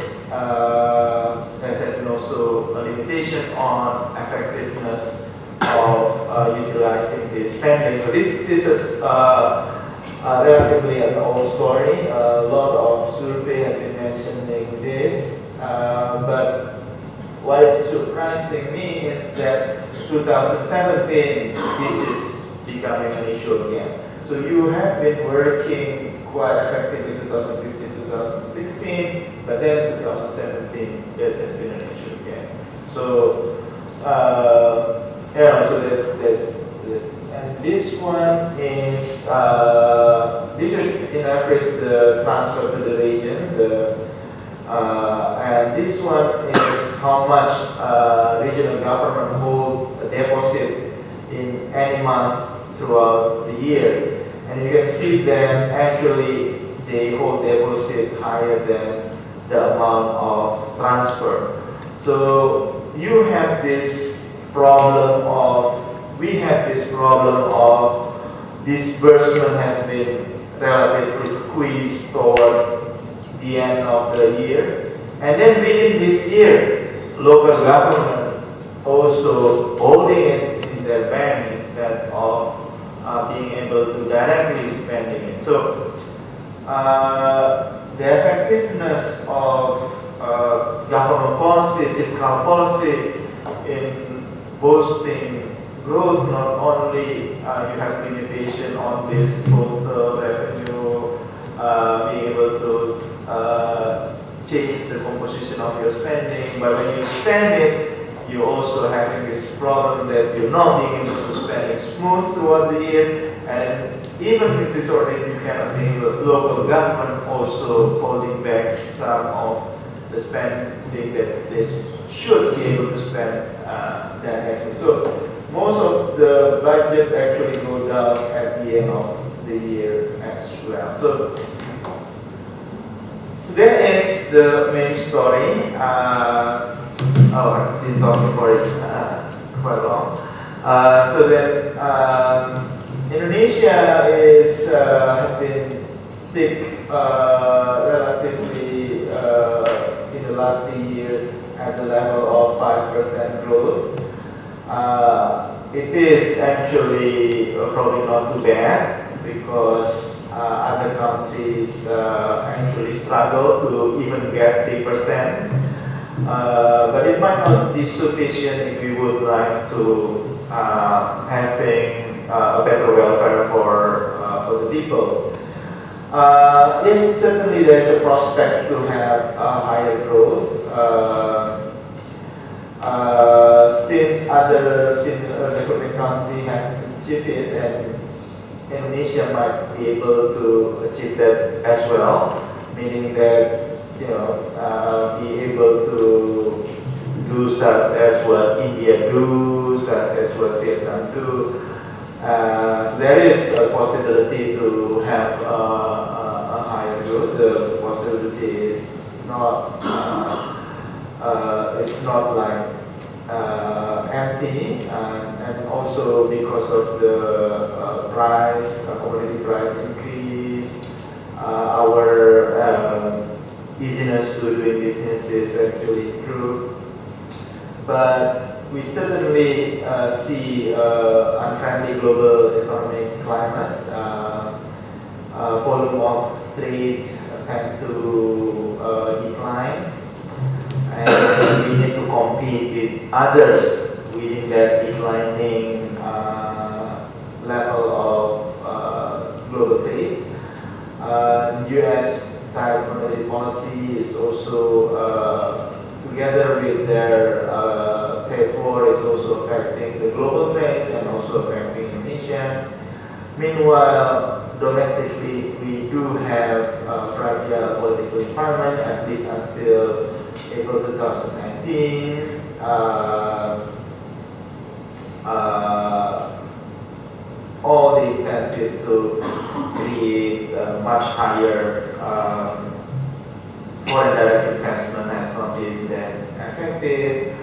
there has been also a limitation on effectiveness of utilizing this spending. So this is relatively an old story. A lot of survey have been mentioning this, but what is surprising me is that 2017 this is becoming an issue again. So you have been working quite effectively 2015, 2016, but then 2017 it has been an issue again. So yeah, so there's and this one is this is in average the transfer to the region, and this one is how much regional government hold a deposit in any month throughout the year, and you can see that actually they hold deposit higher than the amount of transfer. So you have this problem of, we have this problem of disbursement has been relatively squeezed toward the end of the year, and then within this year, local government also holding it in their bank instead of being able to directly spending it. So the effectiveness of government policy, fiscal policy in boosting growth, not only you have limitation on this total revenue, being able to change the composition of your spending, but when you spend it, you also having this problem that you're not being able to spend it smooth throughout the year, And even with this already, you cannot name local government also holding back some of the spending that they should be able to spend that actually. So most of the budget actually go down at the end of the year as well. So that is the main story. I've been talking for it quite long. So then Indonesia has been stick relatively in the last year at the level of 5% growth. It is actually probably not too bad because other countries actually struggle to even get 3%. But it might not be sufficient if we would like to having a better welfare for the people. Yes, certainly there is a prospect to have higher growth. Since other developing countries have achieved it, and Indonesia might be able to achieve that as well, meaning that be able to do such as what India do, such as what Vietnam do. So there is a possibility to have a higher growth. The possibility is not it's not like empty, and also because of the commodity price increase, our easiness to doing business is actually improved. But we certainly see unfriendly global economic climate. Volume of trade tend to decline, and we need to compete with others within that declining level of global trade. U.S. tight monetary policy is also, together with their trade war, is also affecting the global trade and also affecting Indonesia. Meanwhile, domestically, we do have a fragile political environment, at least until April 2019. All the incentives to create much higher foreign direct investment has not been that effective,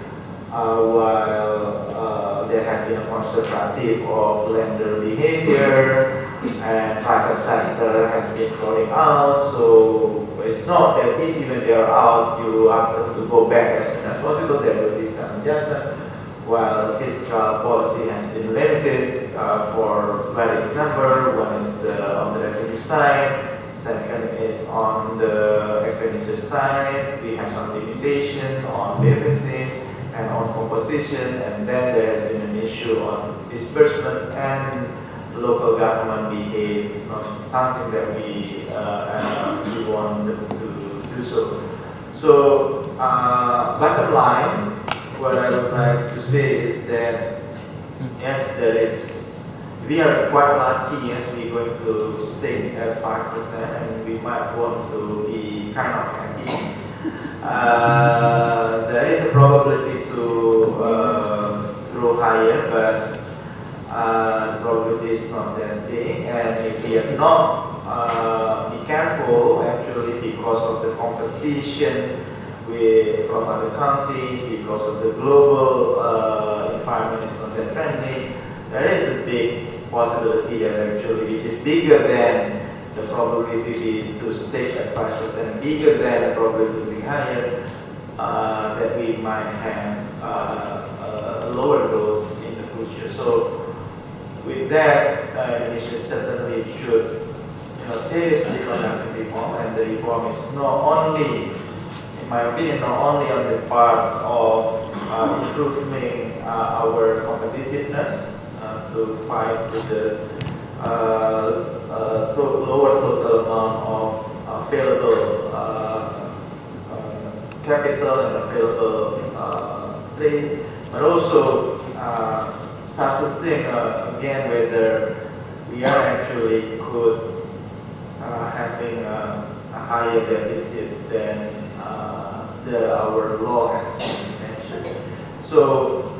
while there has been a conservative of lender behavior, and private sector has been falling out. So it's not that easy when they are out, you ask them to go back as soon as possible. There will be some adjustment, while fiscal policy has been limited for various number. One is on the revenue side, second is on the expenditure side. We have some limitation on deficit and on composition, and then there has been an issue on disbursement and the local government behave, not something that we want them to do so. So, bottom line, what I would like to say is that yes, we are quite lucky. Yes, we're going to stay at 5%, and we might want to be kind of happy. There is a probability to grow higher, but the probability is not that big. And if we are not be careful, actually, because of the competition from other countries, because of the global environment is not that friendly, there is a big possibility that actually, which is bigger than the probability to stay at 5%, bigger than the probability to be higher, that we might have a lower growth in the future. So with that, Indonesia certainly should seriously conduct the reform, and the reform is not only, in my opinion, not only on the part of improving our competitiveness to fight with the lower total amount of available capital and available trade, but also start to think again whether we are actually could having a higher deficit than our law expectation. So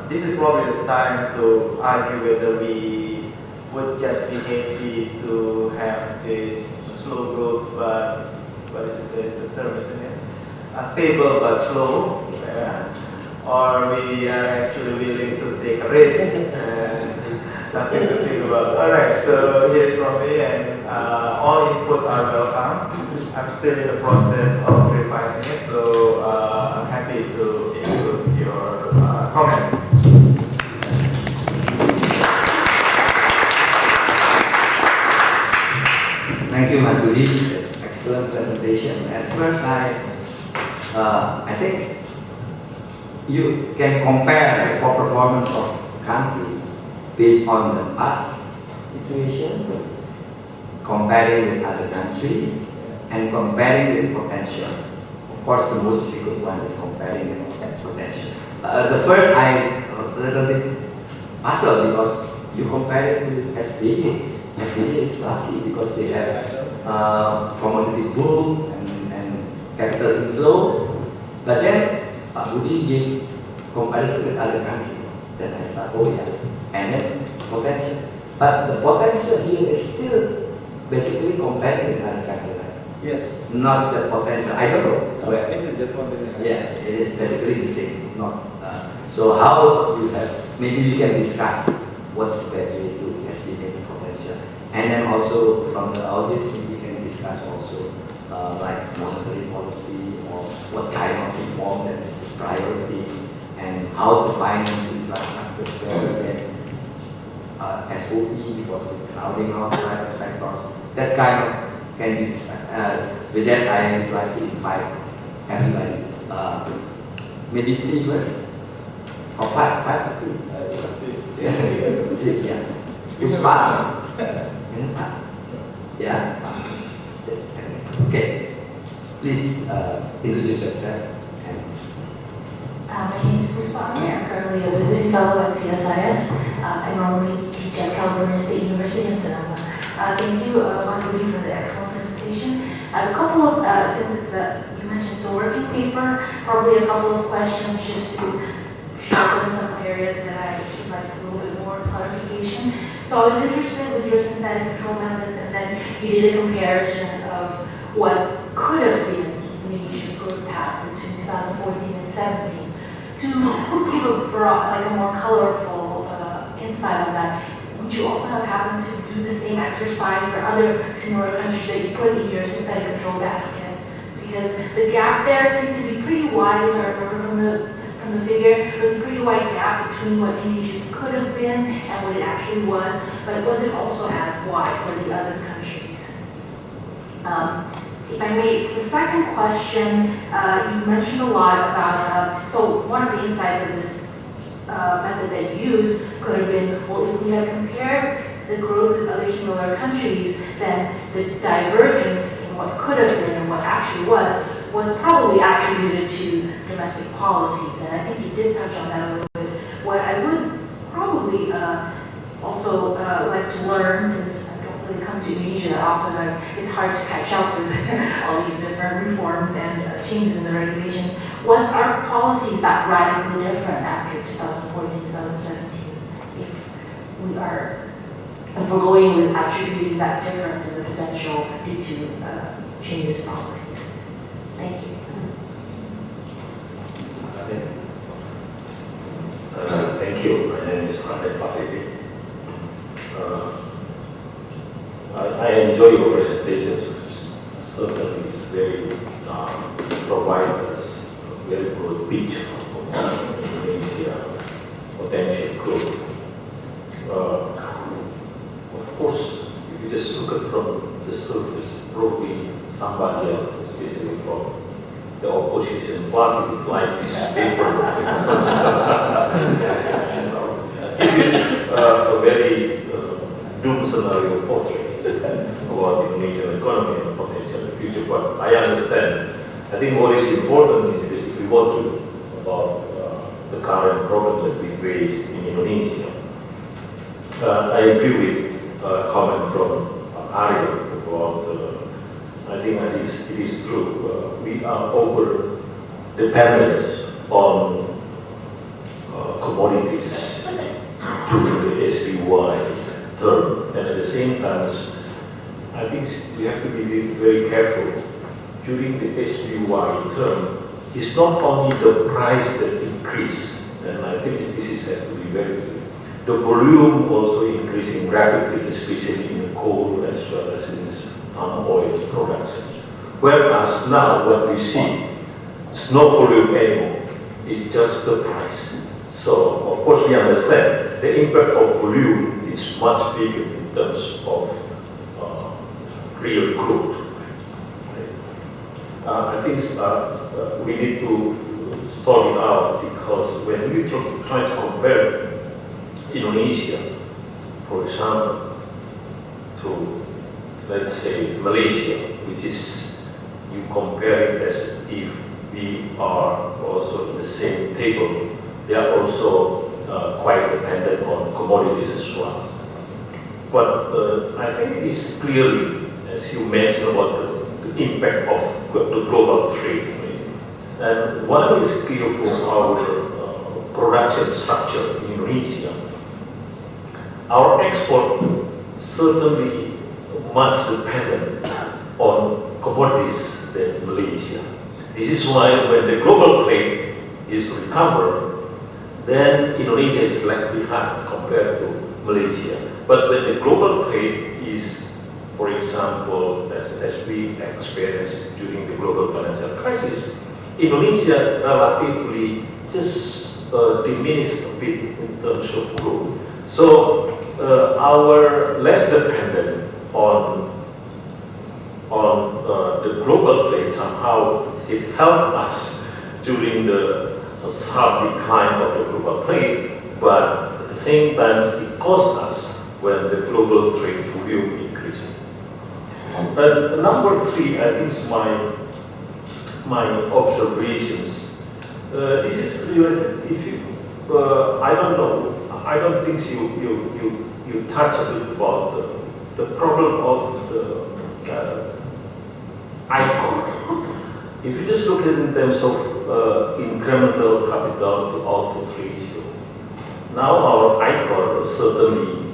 this is probably the time to argue whether we would just be happy to have this slow growth, but what is it? There is a term, isn't it? Stable but slow, or we are actually willing to take a risk. Nothing to think about. All right, so here's from me, and all input are welcome. I'm still in the process of revising it, so I'm happy to include your comment. Thank you, Mas Budy. It's an excellent presentation. At first, I think you can compare the performance of country based on the past situation, comparing with other country, and comparing with potential. Of course, the most difficult one is comparing with potential. The first, I a little bit puzzled because you compare it with SBA. SBA is lucky because they have commodity boom and capital inflow. But then Budy gave comparison with other countries. Then I start, oh yeah, and then potential. But the potential here is still basically compared with other countries. Yes. Not the potential. I don't know. This is just one thing. Yeah, it is basically the same. Not. So how you have? Maybe we can discuss what's the best way to estimate the potential, and then also from the audience we can discuss also like monetary policy or what kind of reform that is the priority and how to finance infrastructure better than SOE because of crowding out private sectors. That kind of can be discussed. With that, I would like to invite everybody. Maybe 3 verse or 5 or 3. Yeah. Puspa. Yeah. Okay. Please introduce yourself. My name is Puspa. I'm currently a visiting fellow at CSIS. I normally teach at California State University in Sonoma. Thank you, Mas Budy, for the excellent presentation. A couple of, since it's you mentioned it's a working paper, probably a couple of questions just to sharpen some areas that I would like a little bit more clarification. So I was interested with your synthetic control methods, and then you did a comparison of what could have been Indonesia's growth path between 2014 and 17. To give a broad, like a more colorful insight on that, would you also have happened to do the same exercise for other similar countries that you put in your synthetic control basket? Because the gap there seems to be pretty wide, if I remember from the figure. It was a pretty wide gap between what Indonesia's could have been and what it actually was, but was it also as wide for the other countries? If I may, so the second question, you mentioned a lot about, so one of the insights of this method that you used could have been, well, if we had compared the growth with other similar countries, then the divergence in what could have been and what actually was probably attributed to domestic policies. And I think you did touch on that a little bit. What I would probably also like to learn, since I don't really come to Indonesia that often, it's hard to catch up with all these different reforms and changes in the regulations, was our policies that radically different after 2014, 2017? If we're going with attributing that difference in the potential due to changes in policies. Thank you. Thank you. My name is Budy. I enjoy your presentations. Certainly, it's very provide us a very good picture of Indonesia potential growth. Of course, if you just look at from the surface, probably somebody else, especially from the opposition party, would like this paper because it is a very doom scenario portrait about the Indonesian economy and potential in the future. But I understand. I think what is important is basically what to do about the current problem that we face in Indonesia. I agree with comment from Haryo about, I think it is true. We are over dependent on commodities during the SBY term, and at the same time, I think we have to be very careful. During the SBY term, it's not only the price that increased, and I think this has to be very clear. The volume also increasing rapidly, especially in coal as well as in palm oil production. Whereas now what we see, it's no volume anymore, it's just the price. So of course we understand the impact of volume is much bigger in terms of real growth. I think we need to sort it out, because when we try to compare Indonesia, for example, to, let's say, Malaysia, which is, you compare it as if we are also in the same table, they are also quite dependent on commodities as well. But I think it is clearly, as you mentioned, about the impact of the global trade. And one is clear from our production structure in Indonesia. Our export certainly much dependent on commodities than Malaysia. This is why when the global trade is recovered, then Indonesia is left behind compared to Malaysia. But when the global trade is, for example, as we experienced during the global financial crisis, Indonesia relatively just diminished a bit in terms of growth. So our less dependent on the global trade, somehow it helped us during the sharp decline of the global trade, but at the same time it cost us when the global trade volume increased. And number three, I think is my observations. This is related. If you, I don't know. I don't think you touch a bit about the problem of the ICOR. If you just look at it in terms of incremental capital to output ratio, now our ICOR certainly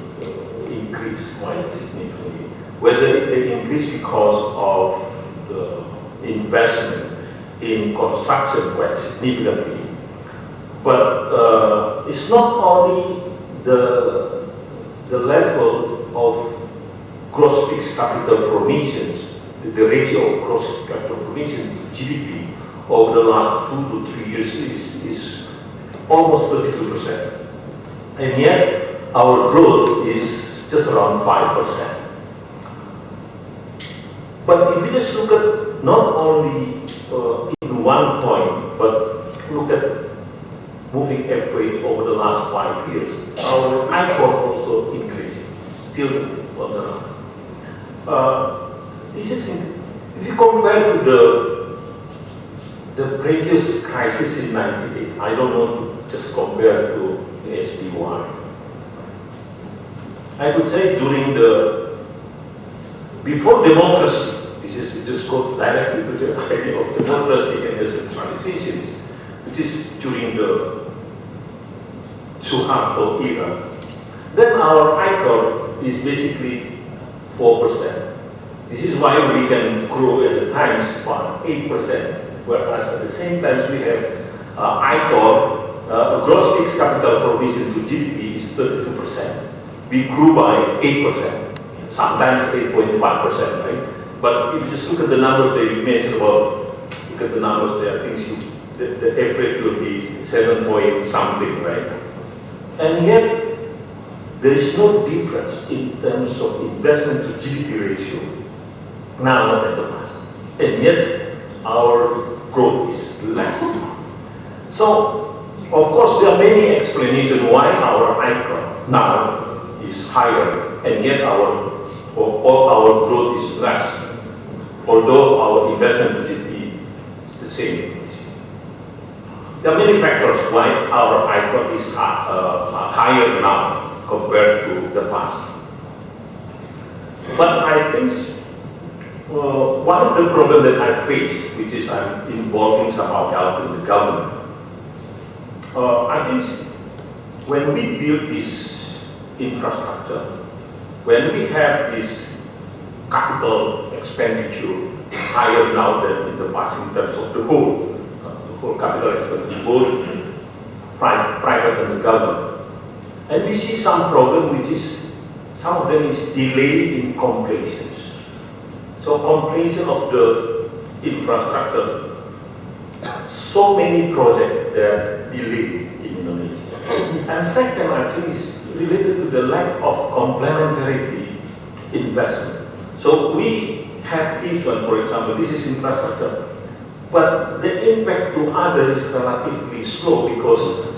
increased quite significantly. Whether they increase because of the investment in construction quite significantly, but it's not only the level of gross fixed capital formations, the ratio of gross fixed capital formation to GDP over the last 2 to 3 years is almost 32%. And yet our growth is just around 5%. But if you just look at not only in one point, but look at moving average over the last 5 years, our ICOR also increasing, still on the last. This is, if you compare to the previous crisis in '98, I don't want to just compare to the SBY. I would say during before democracy, this is just go directly to the idea of democracy and decentralizations, which is during the Suharto era. Then our ICOR is basically 4%. This is why we can grow at the times by 8%, whereas at the same time we have ICOR, gross fixed capital formation to GDP is 32%. We grew by 8%, sometimes 8.5%, right? But if you just look at the numbers that you mentioned about, look at the numbers there, I think the average will be 7 point something, right? And yet, there is no difference in terms of investment to GDP ratio now and the past. And yet, our growth is less. So, of course, there are many explanations why our ICOR now is higher, and yet our growth is less, although our investment to GDP is the same. There are many factors why our ICOR is higher now compared to the past. But I think one of the problems that I face, which is I'm involving somehow helping the government, I think when we build this infrastructure, when we have this capital expenditure higher now than in the past in terms of the whole capital expenditure, both private and the government, and we see some problem, which is some of them is delay in completion. So completion of the infrastructure, so many projects that delay in Indonesia. And second, I think is related to the lack of complementarity investment. So we have this one, for example, this is infrastructure, but the impact to others is relatively slow because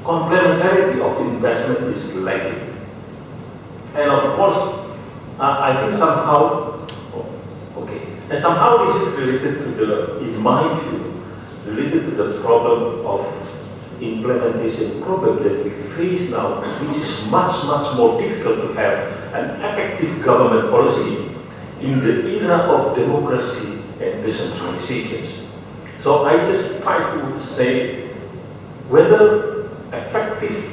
complementarity of investment is lacking. And of course, I think somehow, and somehow this is related to the, in my view, related to the problem of implementation problem that we face now, which is much more difficult to have an effective government policy in the era of democracy and decentralizations. So I just try to say whether effective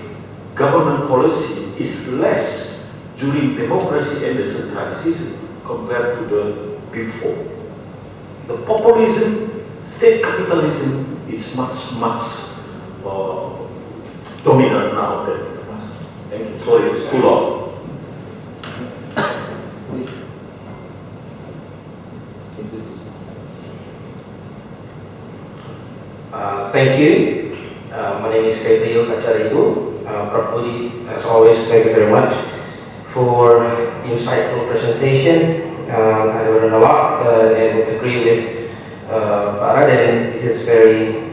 government policy is less during democracy and decentralization compared to the before. The populism, state capitalism is much dominant now than in the past. Thank you. Sorry, it's too long. Please introduce yourself. Thank you. My name is Haryo. Budy, as always, thank you very much for insightful presentation. I learned a lot and agree with Raden. This is very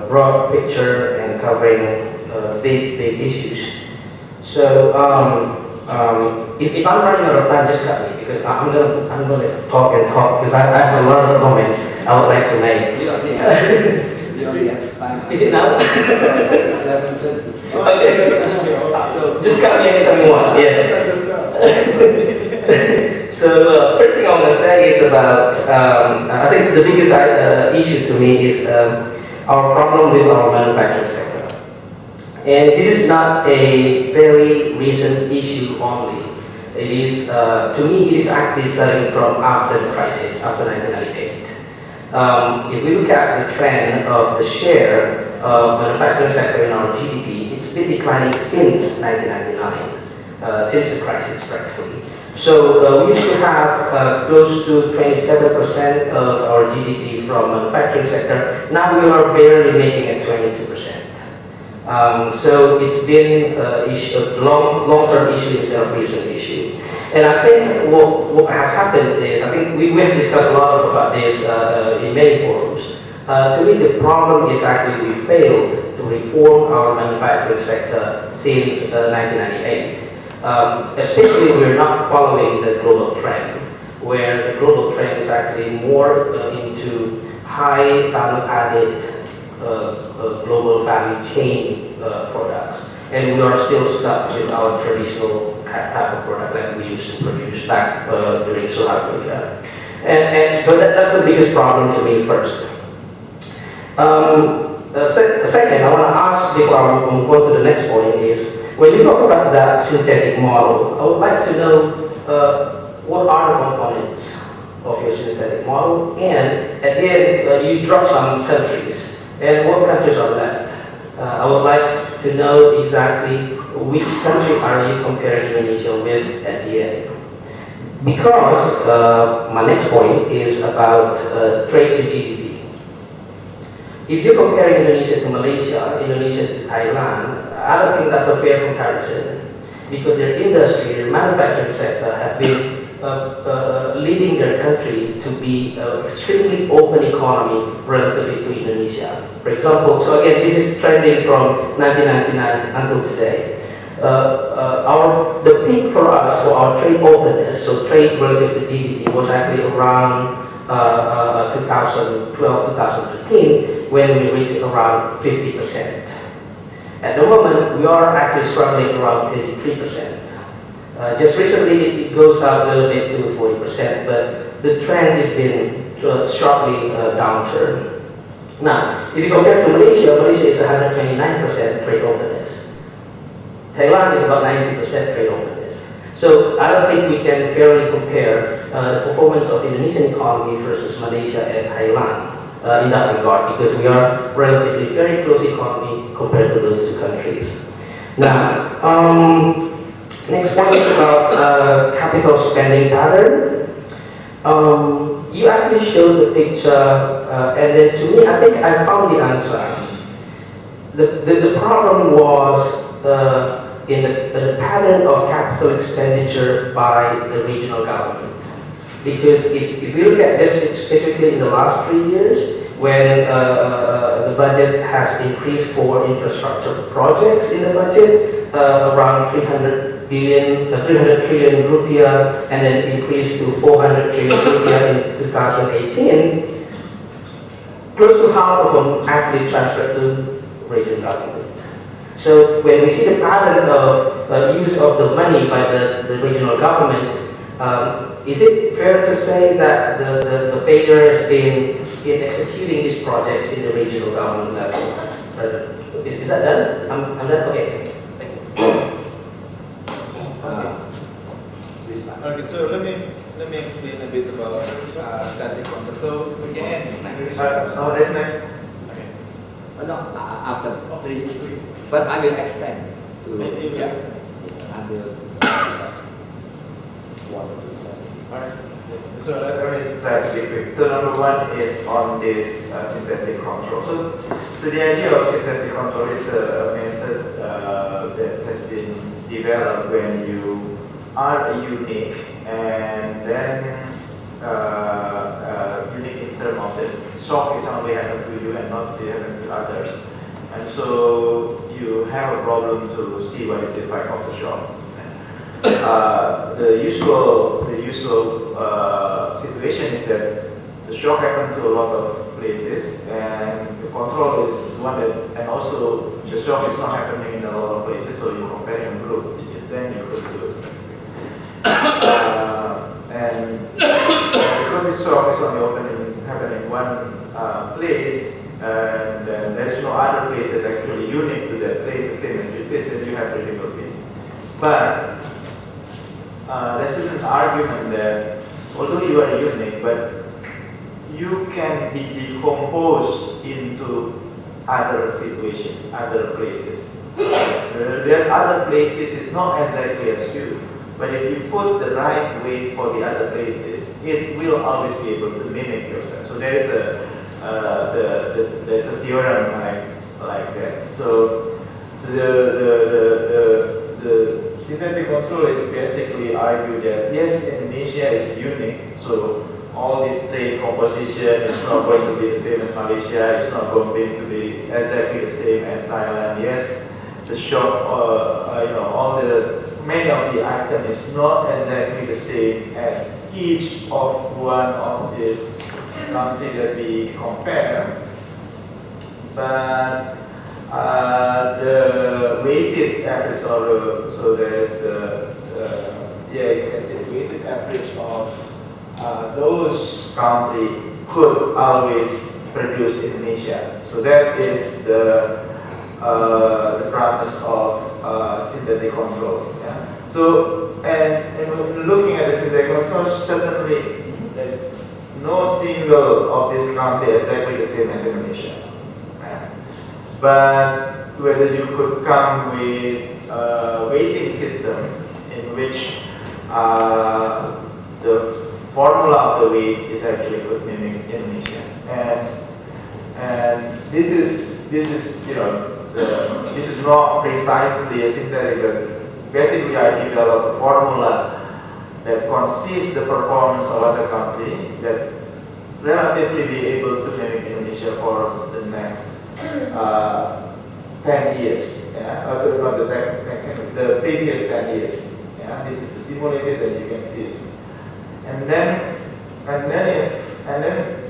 broad picture and covering big issues. So if I'm running out of time, just cut me because I'm gonna talk because I have a lot of comments I would like to make. We only have time. Is it now? It's 11:30. Okay. So just cut me anytime you want. Yes. So first thing I want to say is about I think the biggest issue to me is our problem with our manufacturing sector. And this is not a very recent issue only. It is, to me, it is actually starting from after the crisis, after 1998. If we look at the trend of the share of manufacturing sector in our GDP, it's been declining since 1999, since the crisis practically. So we used to have close to 27% of our GDP from manufacturing sector. Now we are barely making it 22%. So it's been a long-term issue instead of recent issue. And I think what has happened is, I think we have discussed a lot about this in many forums. To me, the problem is actually we failed to reform our manufacturing sector since 1998. Especially we're not following the global trend, where the global trend is actually more into high value added global value chain products. And we are still stuck with our traditional type of product that we used to produce back during Suharto era. And so that's the biggest problem to me first. Second, I want to ask before I move on to the next point is, when you talk about that synthetic model, I would like to know what are the components of your synthetic model, and at the end you drop some countries, and what countries are left? I would like to know exactly which country are you comparing Indonesia with at the end. Because my next point is about trade to GDP. If you compare Indonesia to Malaysia, Indonesia to Thailand, I don't think that's a fair comparison because their industry, their manufacturing sector have been leading their country to be an extremely open economy relatively to Indonesia. For example, so again, this is trending from 1999 until today. The peak for us for our trade openness, so trade relative to GDP, was actually around 2012, 2013, when we reached around 50%. At the moment, we are actually struggling around 33%. Just recently, it goes up a little bit to 40%, but the trend has been sharply downturn. Now, if you compare to Malaysia, Malaysia is 129% trade openness. Thailand is about 90% trade openness. So I don't think we can fairly compare the performance of Indonesian economy versus Malaysia and Thailand in that regard, because we are relatively very close economy compared to those two countries. Now, next point is about capital spending pattern. You actually showed the picture, and then to me, I think I found the answer. The problem was in the pattern of capital expenditure by the regional government. Because if you look at just specifically in the last 3 years, when the budget has increased for infrastructure projects in the budget, around 300 trillion rupiah, and then increased to 400 trillion rupiah in 2018, close to half of them actually transferred to regional government. So when we see the pattern of use of the money by the regional government, is it fair to say that the failure has been in executing these projects in the regional government level? Is that done? I'm done? Okay. Thank you. Okay, so let me explain a bit about static control. So again, Next. that's next. Okay. No, after 3, but I will extend to until 1. Alright. So let me try to be quick. So number 1 is on this synthetic control. So the idea of synthetic control is a method that has been developed when you are unique, and then unique in terms of the shock is only happen to you and not happen to others. And so you have a problem to see what is the effect of the shock. The usual situation is that the shock happens to a lot of places, and the control is one that, and also the shock is not happening in a lot of places, so you compare in group, which is then you could do it. And because this shock is only happening in one place, and there is no other place that actually unique to that place, the same as this, then you have difficulties. But there's an argument that although you are unique, but you can be decomposed into other situations, other places. There are other places is not as likely as you, but if you put the right weight for the other places, it will always be able to mimic yourself. So there is there's a theorem like that. So the synthetic control is basically argue that yes, Indonesia is unique, so all this trade composition is not going to be the same as Malaysia, it's not going to be exactly the same as Thailand. Yes, the shop, many of the items is not exactly the same as each of one of these countries that we compare, but the weighted average, so there is you can say weighted average of those countries could always produce Indonesia. So that is the premise of synthetic control. Yeah? So and looking at the synthetic control, certainly there is no single of this country exactly the same as Indonesia. But whether you could come with a weighting system in which the formula of the weight is actually could mimic Indonesia, and this is this is not precisely a synthetic, but basically I developed a formula that consists the performance of other country that relatively be able to mimic Indonesia for the next 10 years, not the previous 10 years. Yeah? This is the simulated, and you can see it. And then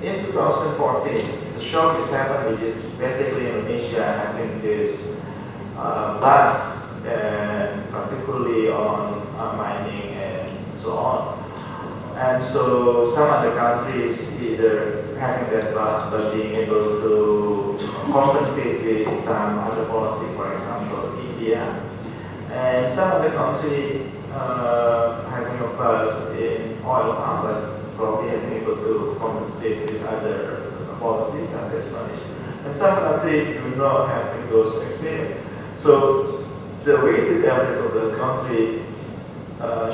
in 2014, the shock is happening, which is basically Indonesia having this vast, and particularly on mining and so on. And so some other countries either having that vast but being able to compensate with some other policy, for example, India. And some other country having a bust in oil palm, but probably having able to compensate with other policies and explanation. And some countries do not have those experience. So the weighted average of those countries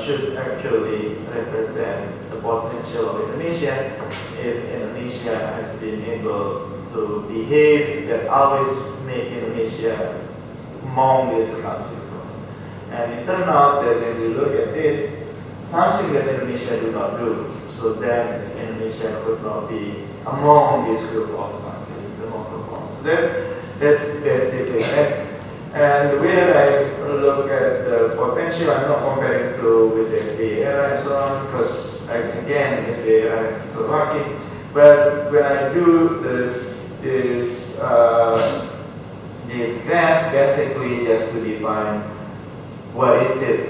should actually represent the potential of Indonesia if Indonesia has been able to behave that always make Indonesia among these countries. And it turned out that when we look at this, something that Indonesia do not do, so then Indonesia could not be among this group of countries in terms of performance. So that's basically it. And the way that I look at the potential, I'm not comparing to with the FBA era and so on, because again, the FBA era is so lucky. But when I do this graph, basically just to define what is it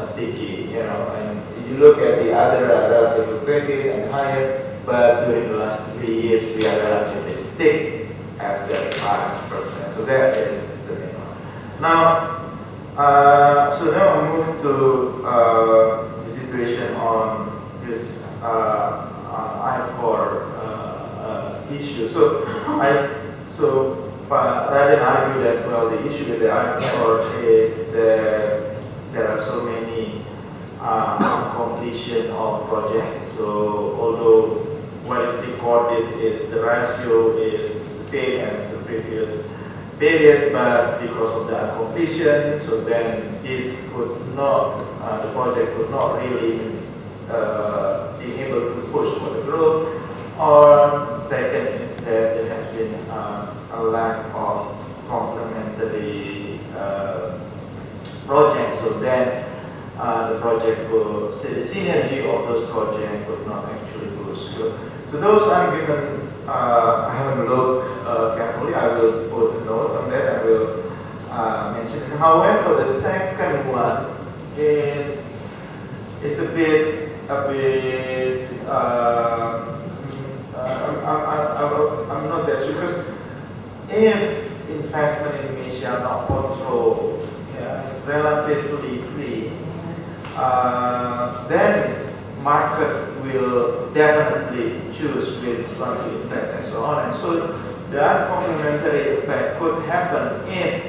sticky, and you look at the other are relatively pretty and higher, but during the last 3 years we are relatively stick at the 5%. So that is the minimum. Now, so now I move to the situation on this I-core issue. So rather than argue that, well, the issue with the I-core is that there are so many completion of projects. So although what is recorded is the ratio is the same as the previous period, but because of the completion, so then this could not, the project could not really be able to push for the growth. Or second is that there has been a lack of complementary projects, so then the project will, so the synergy of those projects would not actually boost. So those arguments, I haven't looked carefully. I will put a note on that. I will mention it. However, the second one is a bit. I'm not that sure, because if investment in Indonesia are not controlled, it's relatively free, then market will definitely choose which one to invest and so on. And so the complementary effect could happen if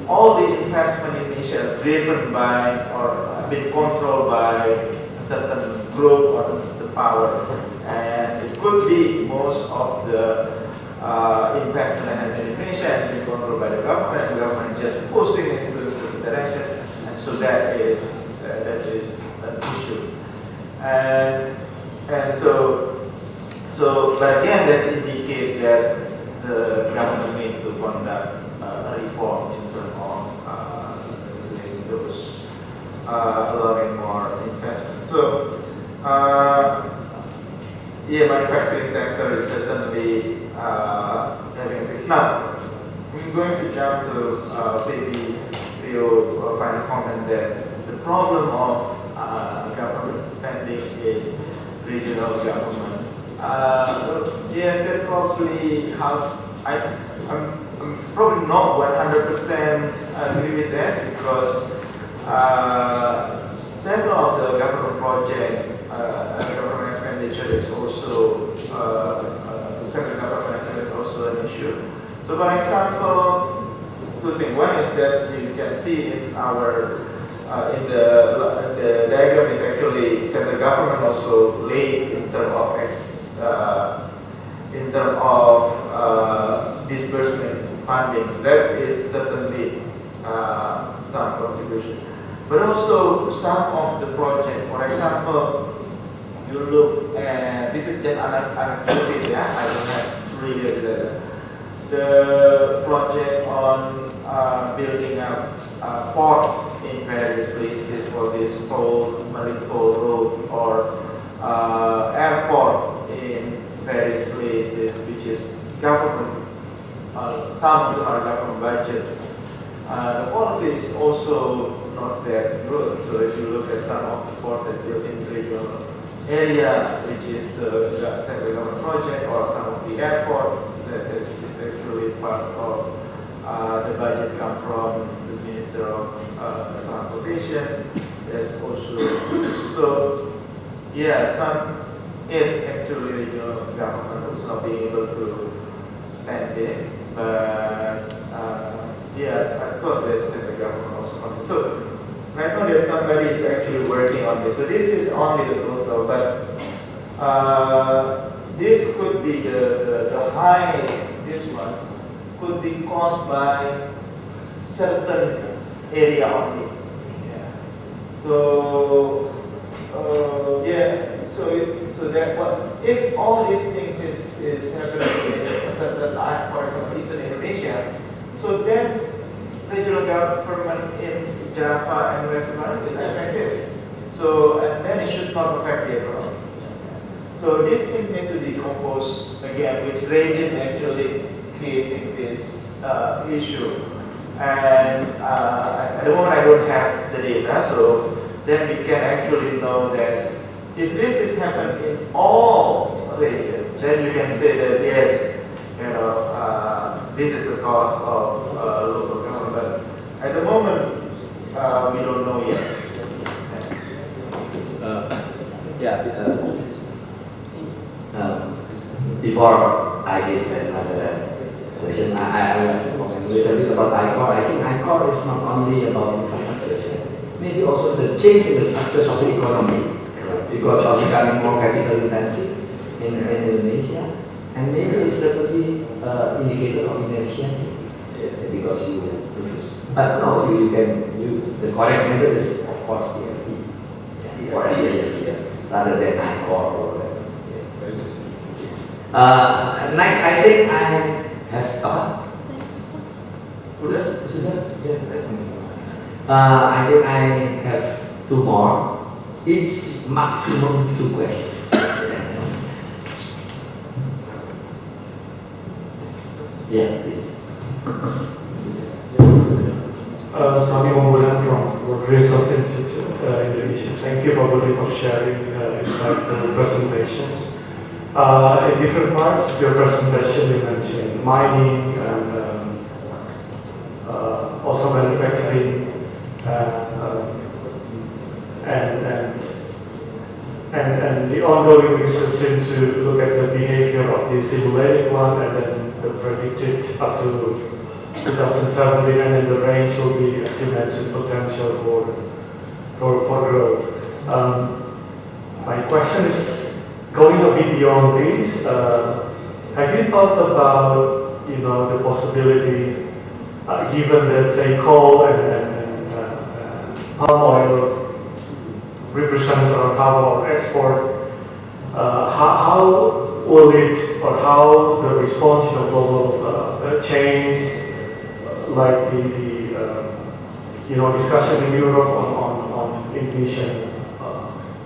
all the investment in Indonesia is driven by or been controlled by a certain group or a certain power. And it could be most of the investment that has been in Indonesia has been controlled by the government just pushing it into a certain direction. And so that is an issue. And so, but again, that indicates that the government need to conduct a reform in terms of those allowing more investment. So, manufacturing sector is certainly having a risk. Now, I'm going to jump to maybe your final comment that the problem of government spending is regional government. Yes, that probably have. I'm probably not 100% agree with that, because several of the government projects, government expenditure is also several government expenditure is also an issue. So, for example, two things. One is that you can see in our in the diagram is actually central government also late in terms of disbursement funding. So that is certainly some contribution. But also some of the project, for example, you look at, this is just anecdotal, I don't have really the project on building up ports in various places for this marine toll road, or airport in various places, which is government, some of them are government budget. that growth. So if you look at some of the port that built in the regional area, which is the central government project, or some of the airport that is actually part of the budget come from the Minister of Transportation. There's also, so yeah, some actually regional government was not being able to spend it, but yeah, I thought that the government also wanted. So right now there's somebody is actually working on this. So this is only the total, but this could be the high, this one could be caused by certain area only. Yeah. So so that what if all these things is happening in a certain time, for example, Eastern Indonesia, so then regional government in Java and West Bali is affected. So and then it should not affect the economy. So these things need to decompose again, which region actually creating this issue. And at the moment I don't have the data, so then we can actually know that if this is happening in all regions, then you can say that yes, this is the cause of local government. But at the moment, we don't know yet. Before I give another question, I would like to comment a little bit about ICOR. I think ICOR is not only about infrastructure, maybe also the change in the structures of the economy, because of becoming more capital intensive in Indonesia, and maybe it's certainly indicator of inefficiency because you produce. But no, the correct answer is of course the FP for efficiency rather than ICOR or whatever. Next, I think I have apa? Sudah. I think I have two more. It's maximum 2 questions. Yeah, please. Sonny Pembangunan from Resource Institute, Indonesia. Thank you, Budy, for sharing insightful presentations. In different parts of your presentation, you mentioned mining and also manufacturing and the ongoing research seems to look at the behavior of the simulated one and then the predicted up to 2017, and then the range will be, as you mentioned, potential for growth. My question is going a bit beyond this. Have you thought about the possibility, given that say coal and palm oil represents around half of export, how will it, or how the response to global change, like the discussion in Europe on Indonesian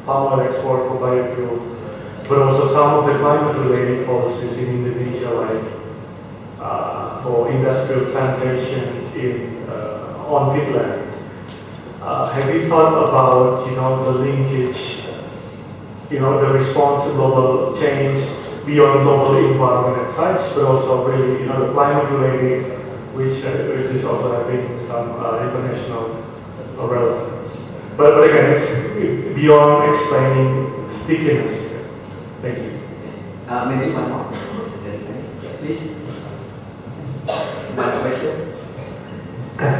palm oil export for biofuel, but also some of the climate-related policies in Indonesia, like for industrial plantation on peatland. Have you thought about the linkage, the response to global change beyond global environment as such, but also really the climate-related, which is also having some international relevance. But again, it's beyond explaining stickiness. Thank you. Maybe one more. Please. One question. Yes.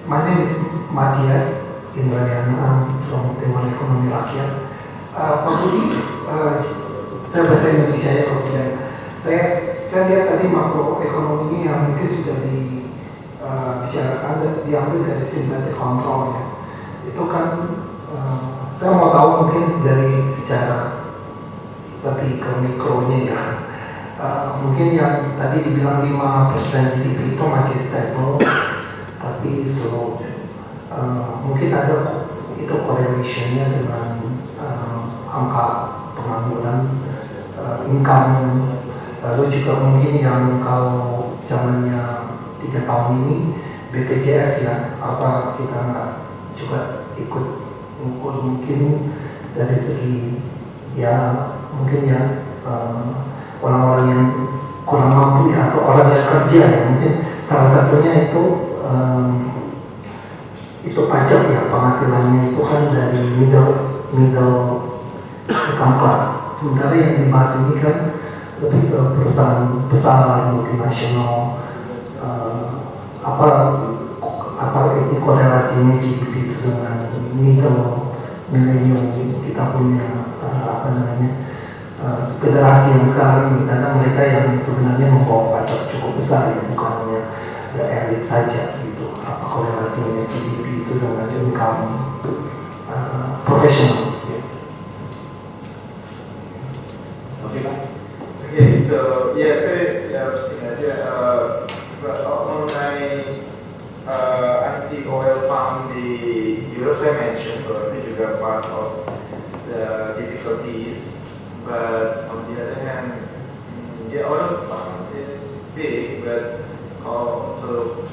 My name is Matias Indrayana. I'm from Dewan Ekonomi Rakyat. Pak Budy, saya bahasa Indonesia ya Pak Budy. Saya lihat tadi makroekonominya yang mungkin sudah dibicarakan, diambil dari synthetic control ya. Itu kan saya mau tahu mungkin dari secara lebih ke mikronya ya. Mungkin yang tadi dibilang 5% GDP itu masih stable, tapi slow. Mungkin ada itu correlationnya dengan angka pengangguran, income, lalu juga mungkin yang kalau zamannya 3 tahun ini BPJS ya, apa kita nggak juga ikut ngukur mungkin dari segi ya mungkin ya orang-orang yang kurang mampu ya atau orang yang kerja ya mungkin salah satunya itu pajak ya penghasilannya itu kan dari middle income class, sementara yang dibahas ini kan lebih ke perusahaan besar multinasional. Apa itu korelasinya GDP itu dengan milenium kita punya generasi yang sekarang ini, karena mereka yang sebenarnya membawa pajak cukup besar ya, bukannya the elit saja gitu. Apa korelasinya GDP itu dengan income profesional ya. Oke, Mas. Okay, so yeah, mengenai anti oil palm di Europe saya mention bahwa itu juga part of the difficulties, but on the other hand, yeah, oil palm is big, but also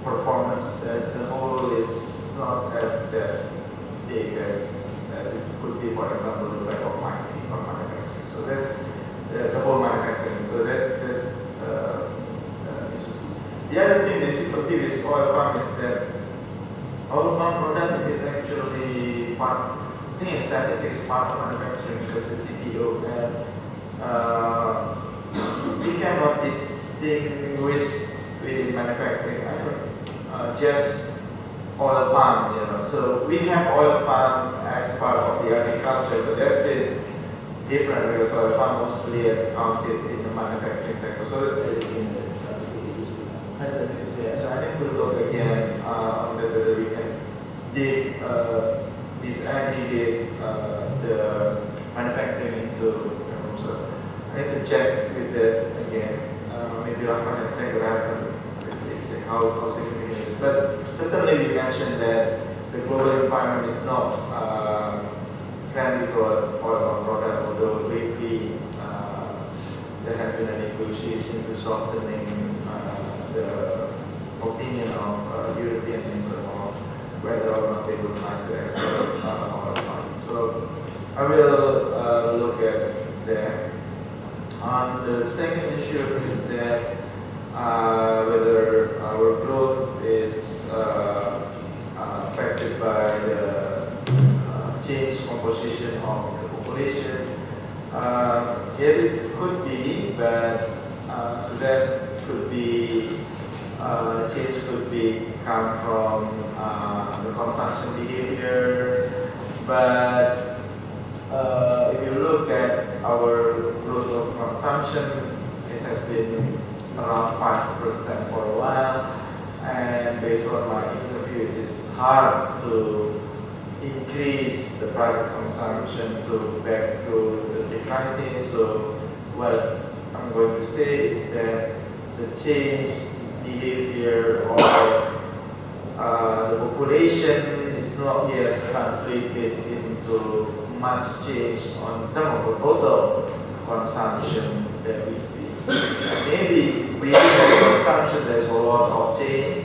performance as a whole is not as that big as it could be, for example, the fact of mining or manufacturing. So that the whole manufacturing. So that's the other thing, the difficulty with oil palm is that oil palm product is actually part. I think in statistics is part of manufacturing because the CPO and we cannot distinguish within manufacturing. I don't just oil palm, you know. So we have oil palm as part of the agriculture, but that is different because oil palm mostly is counted in the manufacturing sector. So it is in the statistics. Yeah. So I need to look again on whether we can disaggregate the manufacturing into. So I need to check with that again. Maybe Rahman has checked that how significant it is. But certainly we mentioned that the global environment is not friendly toward oil product, although lately there has been a negotiation to softening the opinion of European Union on whether or not they would like to accept oil palm. So I will look at that. The second issue is that whether our growth is affected by the change composition of the population. Yeah, it could be, but so that could be change could be come from the consumption behavior. But if you look at our growth of consumption, it has been around 5% for a while, and based on my interview, it is hard to increase the private consumption to back to the pre-crisis. So what I'm going to say is that the change behavior of the population is not yet translated into much change on terms of the total consumption that we see. Maybe within the consumption there's a lot of change,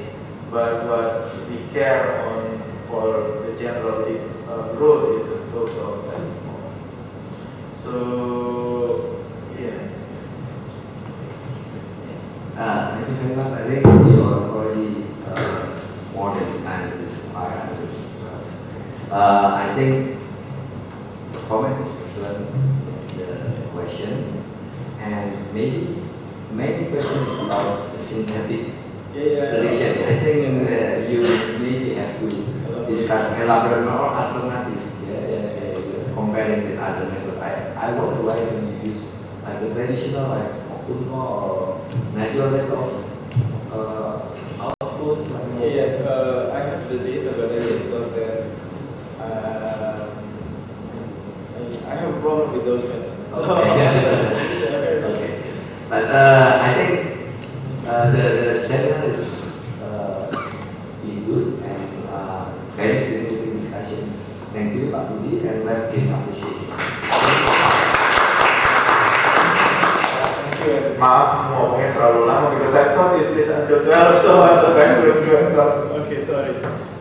but what we care on for the general growth is the total. So, yeah. Thank you very much. I think we are already more than time to this required. I think the comment is excellent, the question, and maybe many questions about the synthetic prediction. I think you maybe have to discuss elaborate more alternative, comparing with other method. I wonder why you use like the traditional like Okuno or natural rate of output. I have the data, but I just thought that I have a problem with those methods. Okay, but I think the seminar is good and very stimulating discussion. Thank you, Pak Budy, and let's give appreciation. Maaf ngomongnya terlalu lama because I thought it is until to have so much question. Okay, sorry.